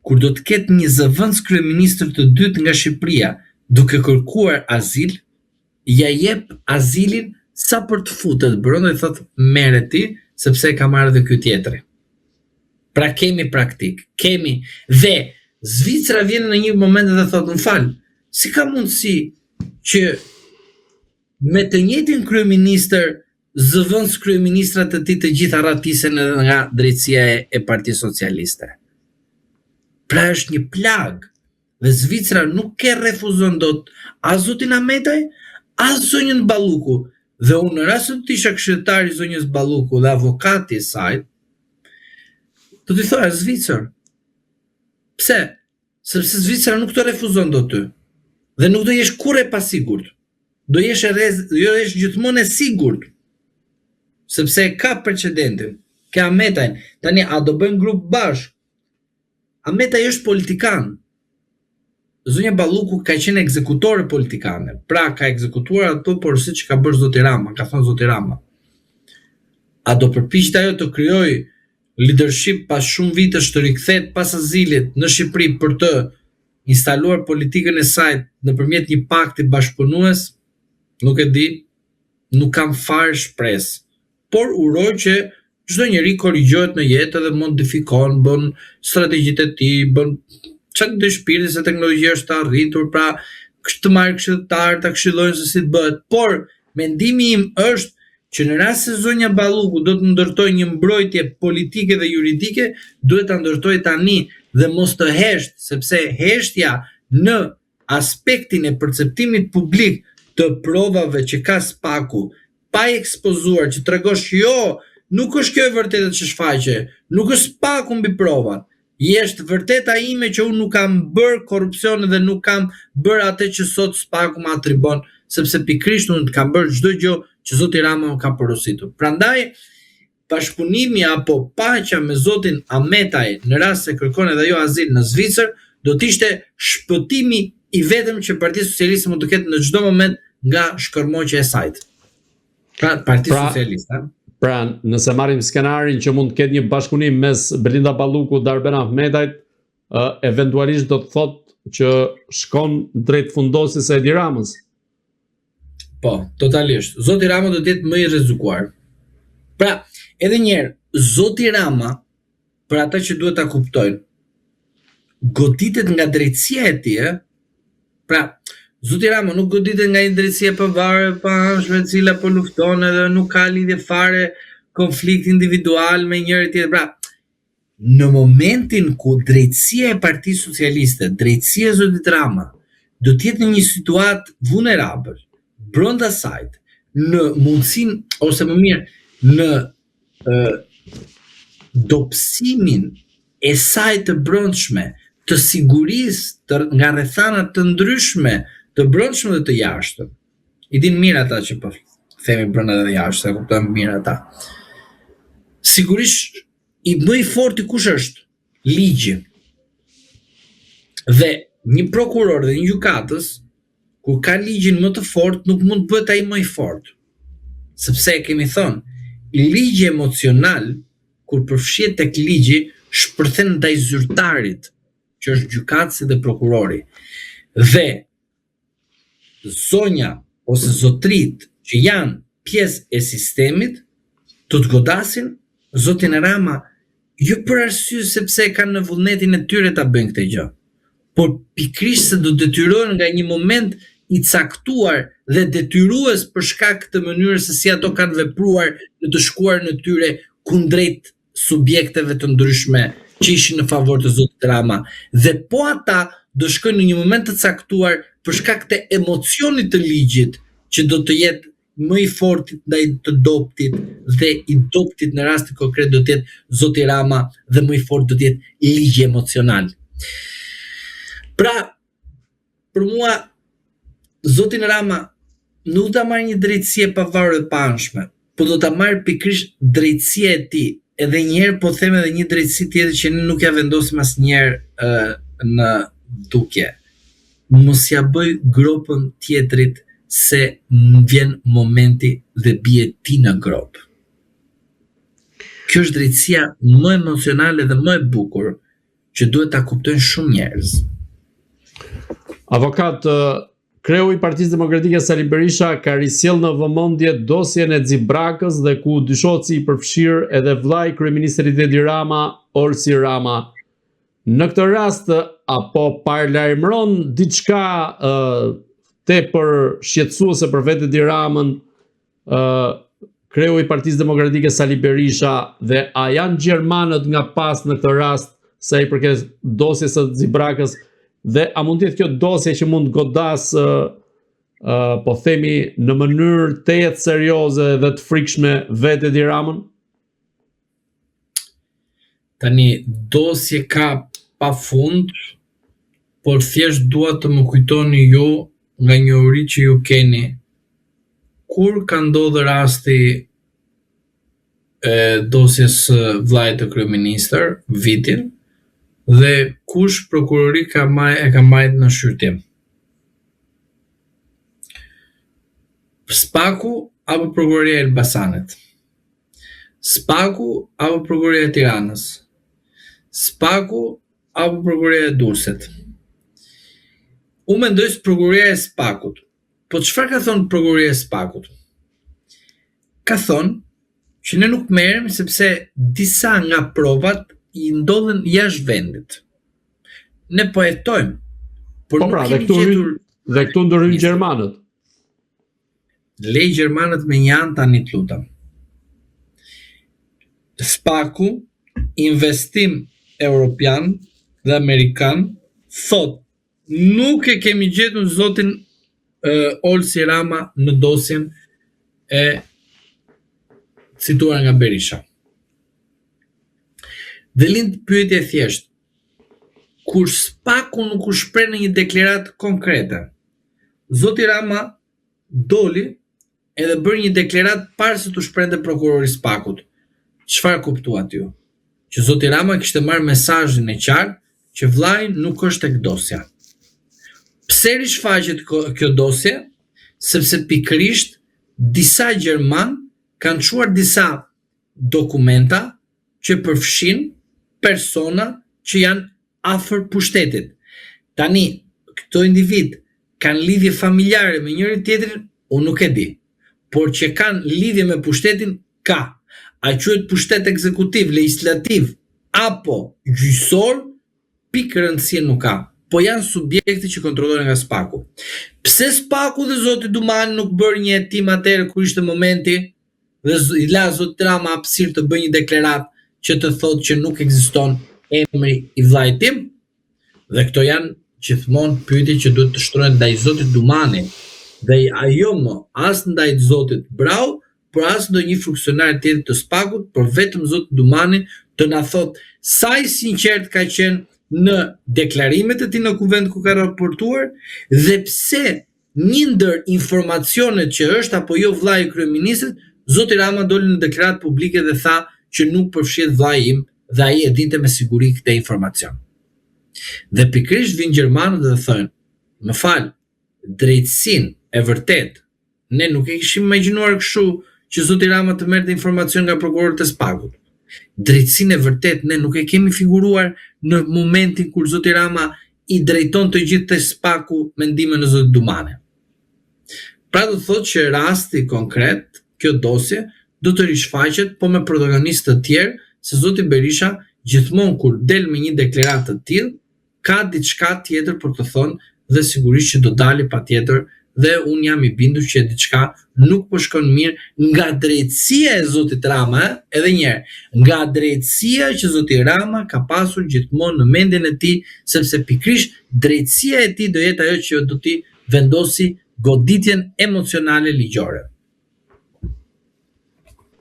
B: kur do të ketë një zëvendës kryeministër të dytë nga Shqipëria, duke kërkuar azil, ja jep azilin sa për të futet brenda, i thotë merre ti, sepse e ka marrë edhe ky tjetri. Pra kemi praktik, kemi, dhe Zvicra vjen në një moment dhe thotë, më fal, si ka mundësi që me të njëjtin kryeministër zëvendës kryeministrat e tij të gjitha ratisen edhe nga drejtësia e Partisë Socialiste. Pra është një plag dhe Zvicra nuk e refuzon dot as zotin Ahmetaj, as zonjën Balluku. Dhe unë në rast se të isha këshilltari i zonjës Balluku dhe avokati i saj, do t'i thoja Zvicër. Pse? Sepse Zvicra nuk të refuzon dot ty. Dhe nuk do jesh kurrë e pasigurt. Do jesh gjithmonë e sigurt. Sepse ka precedentin. Ka Ahmetajn. Tani a do bëjnë grup bashk? Ahmetaj është politikan. Zonja Balluku ka qenë ekzekutore politikane. Pra ka ekzekutuar ato porosit që ka bërë zoti Rama, ka thënë zoti Rama. A do përpiqet ajo të krijojë leadership pas shumë vitesh të rikthehet pas azilit në Shqipëri për të instaluar politikën e saj nëpërmjet një pakti bashkëpunues? Nuk e di, nuk kam fare shpresë. Por uroj që çdo njeri korrigjohet në jetë dhe modifikon, bën strategjitë e tij, bën çfarë do shpirti se teknologjia është e arritur, pra të marrë këshilltar, ta këshillojnë se si të bëhet. Por mendimi im është që në rast se zonja Balluku do të ndërtojë një mbrojtje politike dhe juridike, duhet ta ndërtojë tani dhe mos të hesht, sepse heshtja në aspektin e perceptimit publik të provave që ka Spaku, pa i ekspozuar, që tregosh jo, nuk është kjo e vërtetë që shfaqe, nuk është Spaku mbi provat. Jeshtë vërteta ime që unë nuk kam bërë korrupsion dhe nuk kam bërë atë që sot Spaku më atribon, sepse pikrisht unë kam bërë çdo gjë që zoti Rama më ka porositur. Prandaj, bashkëpunimi apo paqja me zotin Ahmetaj në rast se kërkon edhe ajo azil në Zvicër, do të ishte shpëtimi i vetëm që Partia Socialiste mund të ketë në çdo moment nga shkërmoqja e saj. Pra, Partia Socialiste.
A: Pra, nëse marrim skenarin që mund të ketë një bashkëpunim mes Belinda Balluku dhe Arben Ahmetajt, eventualisht do të thotë që shkon drejt fundosis e Edi Ramës.
B: Po, totalisht. Zoti Rama do të jetë më i rrezukuar. Pra, edhe një herë, zoti Rama, për ata që duhet ta kuptojnë, goditet nga drejtësia e tij, pra, zoti Rama nuk goditet nga një drejtësi e pavarur pa anshme e cila po lufton edhe nuk ka lidhje fare konflikt individual me njëri tjetër. Pra, në momentin ku drejtësia e Partisë Socialiste, drejtësia e zotit Rama, do të jetë në një situatë vulnerabël, brenda sajt, në mundësinë ose më mirë, në dobësimin e saj të brendshme, të sigurisë nga rrethana të ndryshme, të brendshme dhe të jashtëm. I din mirë ata që po themi brenda dhe jashtë, e kuptojmë mirë ata. Sigurisht i më i forti kush është? Ligji. Dhe një prokuror dhe një gjykatës, kur ka ligjin më të fortë, nuk mund të bëhet ai më i fortë. Sepse kemi thënë, ligji emocional, kur përfshihet tek ligji, shpërthen ndaj zyrtarit, që është gjykatësi dhe prokurori. Dhe zonja ose zotrit që janë pjesë e sistemit të godasin zotin Rama jo për arsye sepse kanë në vullnetin e tyre ta bëjnë këtë gjë, por pikrisht se do detyrohen nga një moment i caktuar dhe detyrues për shkak të mënyrës se si ato kanë vepruar në të shkuar në tyre kundrejt subjekteve të ndryshme që ishin në favor të zotit Rama. Dhe po ata do shkojnë në një moment të caktuar për shkak të emocionit të ligjit që do të jetë më i fortit ndaj të doptit dhe i doptit në rastin konkret do të jetë zoti Rama dhe më i fort do të jetë ligji emocional. Pra, për mua zotin Rama nuk do ta marrë një drejtësi e pavarur dhe paanshme, por do ta marrë pikrisht drejtësia e tij. Edhe një herë po them edhe një drejtësi tjetër që ne nuk ja vendosim asnjëherë në dukje. Mos ja bëj gropën tjetrit se vjen momenti dhe bie ti në grop. Kjo është drejtësia më emocionale dhe më e bukur që duhet ta kuptojnë shumë njerëz.
A: Avokat, kreu i Partisë Demokratike Sali Berisha ka risjell në vëmendje dosjen e Xibrakës dhe ku dyshohet si i përfshirë edhe vllai kryeministrit Edi Rama, Olsi Rama. Në këtë rast, apo paralajmëron diçka tepër shqetësuese për vetë Edi Ramën kreu i Partisë Demokratike Sali Berisha dhe a janë gjermanët nga pas në këtë rast sa i përket dosjes së Zibrakës dhe a mund të jetë kjo dosje që mund godas po themi në mënyrë të jetë serioze dhe të frikshme vetë Edi Ramën?
B: Tani dosje ka pafund, por thjesht dua të më kujtoni ju nga një uri që ju keni kur ka ndodhur rasti dosjes vllajt të kryeministër vitin dhe kush prokurori e ka marrë në shqyrtim. Spaku apo prokuroria e Elbasanit? Spaku apo prokuroria e Tiranës? Spaku apo prokuroria e Durrësit? Unë mendoj se prokuroria e Spakut. Po çfarë ka thonë prokuroria e Spakut? Ka thonë që ne nuk merrem sepse disa nga provat i ndodhen jashtë vendit. Ne po hetojmë. Por
A: Po pra, dhe këtu ndërhyjnë gjermanët.
B: Lej gjermanët me një anë tani të lutem. Spaku, investim europian dhe amerikan, thot nuk e kemi gjetur zotin Olsi Rama në dosjen e cituar nga Berisha. Dhe lind pyetje thjesht. Kur Spaku nuk u shpreh në një deklaratë konkrete, zoti Rama doli edhe bërë një deklaratë parë se të shprehte prokurori Spakut. Çfarë kuptuat ju? Që zoti Rama kishte marrë mesazhin e qartë që vllai nuk është tek dosja. Pse rishfaqet kjo dosje? Sepse pikërisht disa gjerman kanë çuar disa dokumenta që përfshin persona që janë afër pushtetit. Tani, këto individ kanë lidhje familjare me njëri tjetrin, unë nuk e di. Por që kanë lidhje me pushtetin, ka. A quhet pushtet ekzekutiv, legislativ apo gjyqësor, pikë rëndësie nuk ka. Po janë subjekte që kontrollohen nga Spaku. Pse Spaku dhe zoti Dumani nuk bërë një hetim atëherë kur ishte momenti dhe i la zoti Rama hapësirë të bëjë një deklaratë që të thotë që nuk ekziston emri i vllait tim? Dhe këto janë gjithmonë pyetje që duhet të shtrohen ndaj zotit Dumani dhe ajo më as ndaj zotit Brau, por as ndonjë funksionar tjetër të Spakut, por vetëm zoti Dumani të na thotë sa i sinqert ka qenë në deklarimet e tij në kuvent ku ka raportuar dhe pse një ndër informacionet që është apo jo vllai i kryeministrit, zoti Rama doli në deklaratë publike dhe tha që nuk përfshihet vllai im dhe ai e dinte me siguri këtë informacion. Dhe pikërisht vinë gjermanët dhe thonë, më fal, drejtësinë e vërtet, ne nuk e kishim imagjinuar kështu që zoti Rama të merrte informacion nga prokurorët e Spakut. Drejtësinë e vërtet ne nuk e kemi figuruar në momentin kur zoti Rama i drejton të gjithë të Spaku mendimin e zotit Dumani. Pra do thotë që rasti konkret, kjo dosje, do të rishfaqet po me protagonistë të tjerë, se zoti Berisha gjithmonë kur del me një deklaratë të tillë, ka diçka tjetër për të thonë dhe sigurisht që do dali patjetër dhe unë jam i bindur që diçka nuk po shkon mirë nga drejtësia e zotit Rama, edhe një herë, nga drejtësia që zoti Rama ka pasur gjithmonë në mendjen e tij, sepse pikërisht drejtësia e tij do jetë ajo që do t'i vendosi goditjen emocionale ligjore.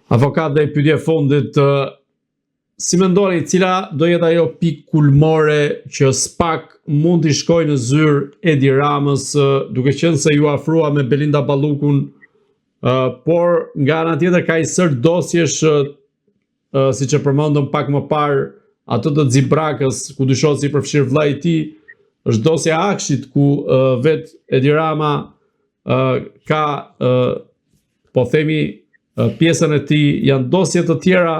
A: Avokat dhe i pyetje fundit, si mendoni cila do jetë ajo pikë kulmore që Spak mund t'i shkojë në zyrë Edi Ramës, duke qenë se ju afrua me Belinda Ballukun, por nga ana tjetër ka i sër dosjesh, siç e përmendëm pak më parë, ato të Zibrakës, ku dyshohet si përfshir vllai i tij, është dosja e Akshit ku vet Edi Rama ka po themi pjesën e tij, janë dosje të tjera.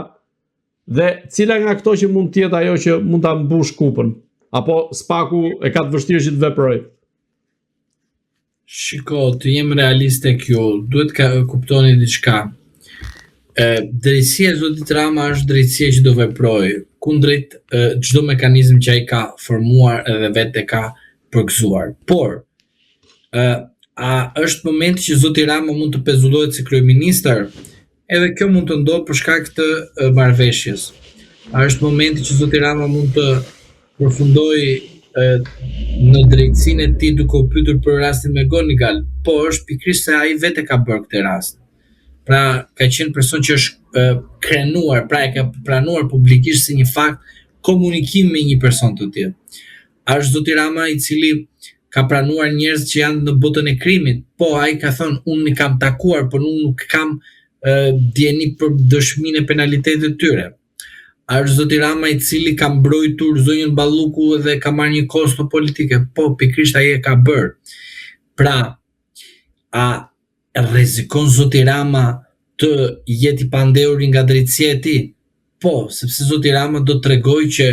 A: Dhe cila nga këto që mund tjetë ajo që mund ta mbush kupën? Apo Spaku e ka të vështirë që të veprojë?
B: Shiko, të jem realist tek ju, duhet ka kuptoni diçka. Drejtësia e zotit Rama është drejtësia që do veprojë, kundrejt çdo mekanizëm që ai ka formuar edhe vetë ka përgëzuar. Por, a është momenti që zoti Rama mund të pezullohet si kryeministër? edhe kjo mund të ndodhë për shkak të marrëveshjes. A është momenti që zoti Rama mund të përfundojë në drejtsinë e tij duke u pyetur për rastin me Gonigal, po është pikërisht se ai vetë ka bërë këtë rast. Pra ka qenë person që është krenuar, pra e ka pranuar publikisht si një fakt komunikim me një person të tillë. A është zoti Rama i cili ka pranuar njerëz që janë në botën e krimit, po ai ka thënë unë i kam takuar, por unë nuk kam dieni për dëshminë e penalitetit të tyre. A është zoti Rama i cili ka mbrojtur zonjën Balluku dhe ka marrë një kosto politike? Po, pikërisht ai e ka bërë. Pra, a rrezikon zoti Rama të jetë i pandehur nga drejtësia e tij? Po, sepse zoti Rama do të tregojë që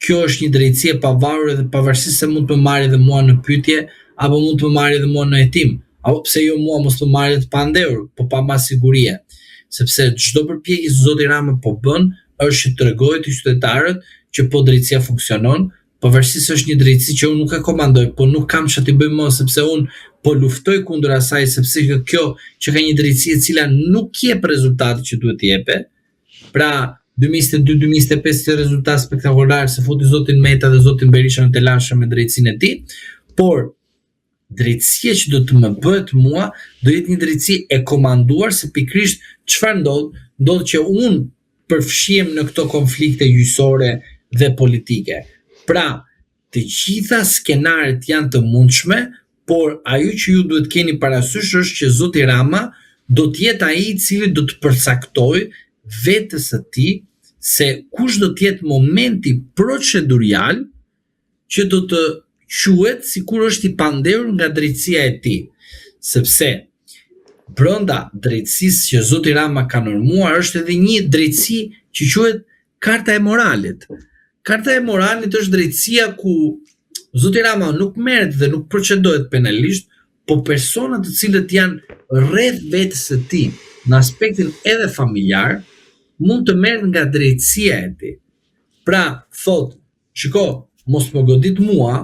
B: kjo është një drejtësi e pavarur dhe pavarësisht se mund të më marrë edhe mua në pyetje apo mund të më marrë edhe mua në hetim, apo pse jo mua mos të marrë të pandehur, po pa më sigurie. Sepse çdo përpjekje që zoti Rama po bën është që të tregojë të qytetarët që po drejtësia funksionon, pavarësisht se është një drejtësi që unë nuk e komandoj, po nuk kam çfarë të bëj më sepse unë po luftoj kundër asaj, sepse kjo që ka një drejtësi e cila nuk jep rezultatet që duhet të jepë. Pra 2022-2025 rezultat spektakolar se futi zotin Meta dhe zotin Berisha në telashe me drejtësinë e tij, por drejtësia që do të më bëhet mua do jetë një drejtësi e komanduar se pikërisht çfarë ndodh që unë përfshihem në këto konflikte gjyqësore dhe politike. Pra, të gjitha skenaret janë të mundshme, por ajo që ju duhet keni parasysh është që zoti Rama do të jetë ai i cili do të përcaktojë vetes së tij se kush do të jetë momenti procedurial që do të quhet sikur është i pandehur nga drejtësia e tij. Sepse brenda drejtësisë që zoti Rama ka normuar është edhe një drejtësi që quhet karta e moralit. Karta e moralit është drejtësia ku zoti Rama nuk merret dhe nuk procedohet penalisht, po personat të cilët janë rreth vetes së tij në aspektin edhe familjar mund të merren nga drejtësia e tij. Pra, thot, shiko, mos më godit mua,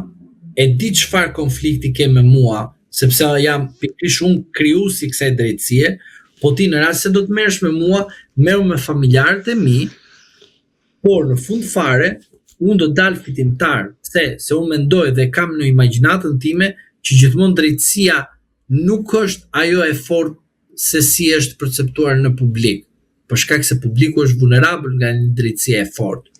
B: e di çfarë konflikti ke me mua, sepse jam pikërisht unë krijuesi i kësaj drejtësie, po ti në rast se do të merresh me mua, merru me familjarët e mi, por në fund fare unë do dal fitimtar, se unë mendoj dhe kam në imagjinatën time që gjithmonë drejtësia nuk është ajo e fortë se si është perceptuar në publik, për shkak se publiku është vulnerabël nga një drejtësi e fortë.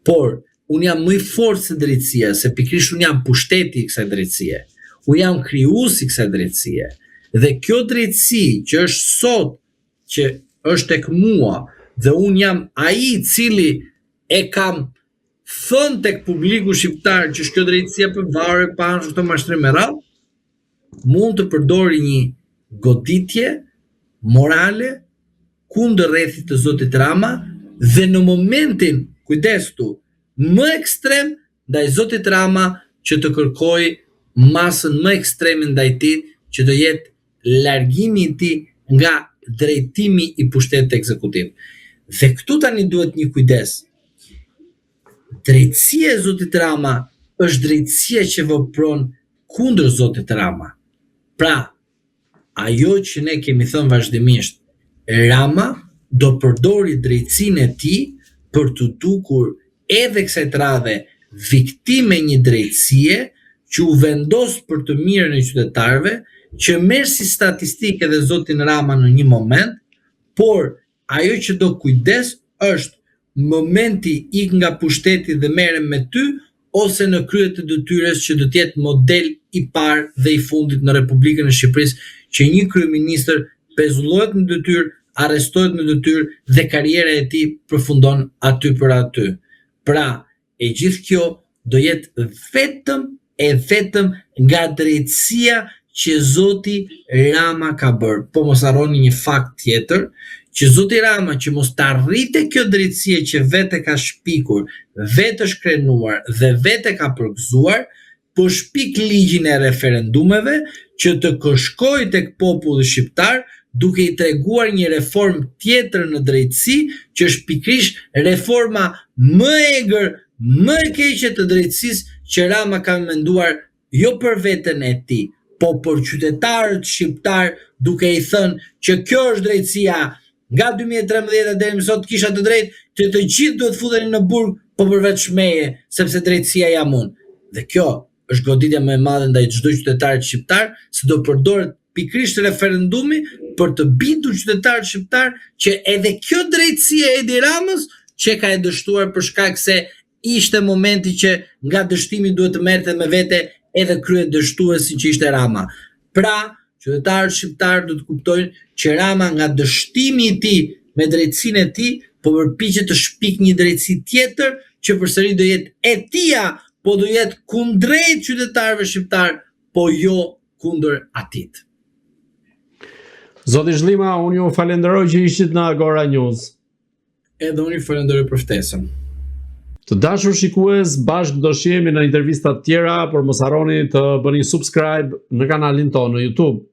B: Por unë jam më i fortë se drejtësia, se pikërisht unë jam pushteti i kësaj drejtësie. Unë jam krijuesi i kësaj drejtësie. Dhe kjo drejtësi që është sot, që është tek mua, dhe unë jam ai i cili e kam thënë tek publiku shqiptar që kjo drejtësia përvarur pa këto mashtrim me radhë, mund të përdori një goditje morale kundër rrethit të zotit Rama dhe në momentin, kujdes këtu, më ekstrem ndaj zotit Rama që të kërkoj masën më ekstreme ndaj tij që do jetë largimi i tij nga drejtimi i pushtetit ekzekutiv. Dhe këtu tani duhet një kujdes. Drejtësia e zotit Rama është drejtësia që vepron kundër zotit Rama. Pra, ajo që ne kemi thënë vazhdimisht, Rama do përdori drejtësinë e tij për të dukur edhe kësaj radhe viktime një drejtësie që u vendos për të mirën e qytetarëve, që merr si statistikë edhe zotin Rama në një moment, por ajo që do kujdes është momenti ik nga pushteti dhe merrem me ty, ose në krye të detyres që do të jetë model i parë dhe i fundit në Republikën e Shqipërisë, që një kryeministër pezullohet në detyrë, arrestohet në detyrë dhe karriera e tij përfundon aty për aty. Pra, e gjithë kjo do jetë vetëm nga drejtësia që zoti Rama ka bërë. Po mos harroni një fakt tjetër, që zoti Rama që mos të arrite kjo drejtësie që vete ka shpikur, vete është krenuar dhe vete ka përgëzuar, po shpik ligjin e referendumeve që të këshkoj tek populli shqiptar duke i treguar një reform tjetër në drejtësi që është pikërisht reforma më egër, më e keqe të drejtësisë që Rama ka menduar jo për veten e tij, po për qytetarët shqiptar duke i thënë që kjo është drejtësia
C: nga 2013 deri më sot kisha të drejtë që të gjithë duhet futeni në burg, po përveç meje, sepse drejtësia jam unë. Dhe kjo është goditja më e madhe ndaj çdo qytetarit shqiptar, se do përdoret pikërisht referendumi për të bindur qytetarët shqiptar që edhe kjo drejtësia e Edi Ramës që ka e dështuar për shkak se ishte momenti që nga dështimi duhet të merrte me vete edhe krye dështuesi që ishte Rama. Pra, qytetarët shqiptar do të kuptojnë që Rama nga dështimi i tij me drejtësinë e tij po përpiqet të shpik një drejtësi tjetër që përsëri do jetë e tia, po do jetë kundrejt qytetarëve shqiptar, po jo kundër atit.
A: Zoti Zhlima, unë ju falenderoj që ishit në Agora News.
B: Edhe unë ju falenderoj për ftesën.
A: Të dashur shikues, bashkë do shihemi në intervista të tjera, por mos harroni të bëni subscribe në kanalin tonë në YouTube.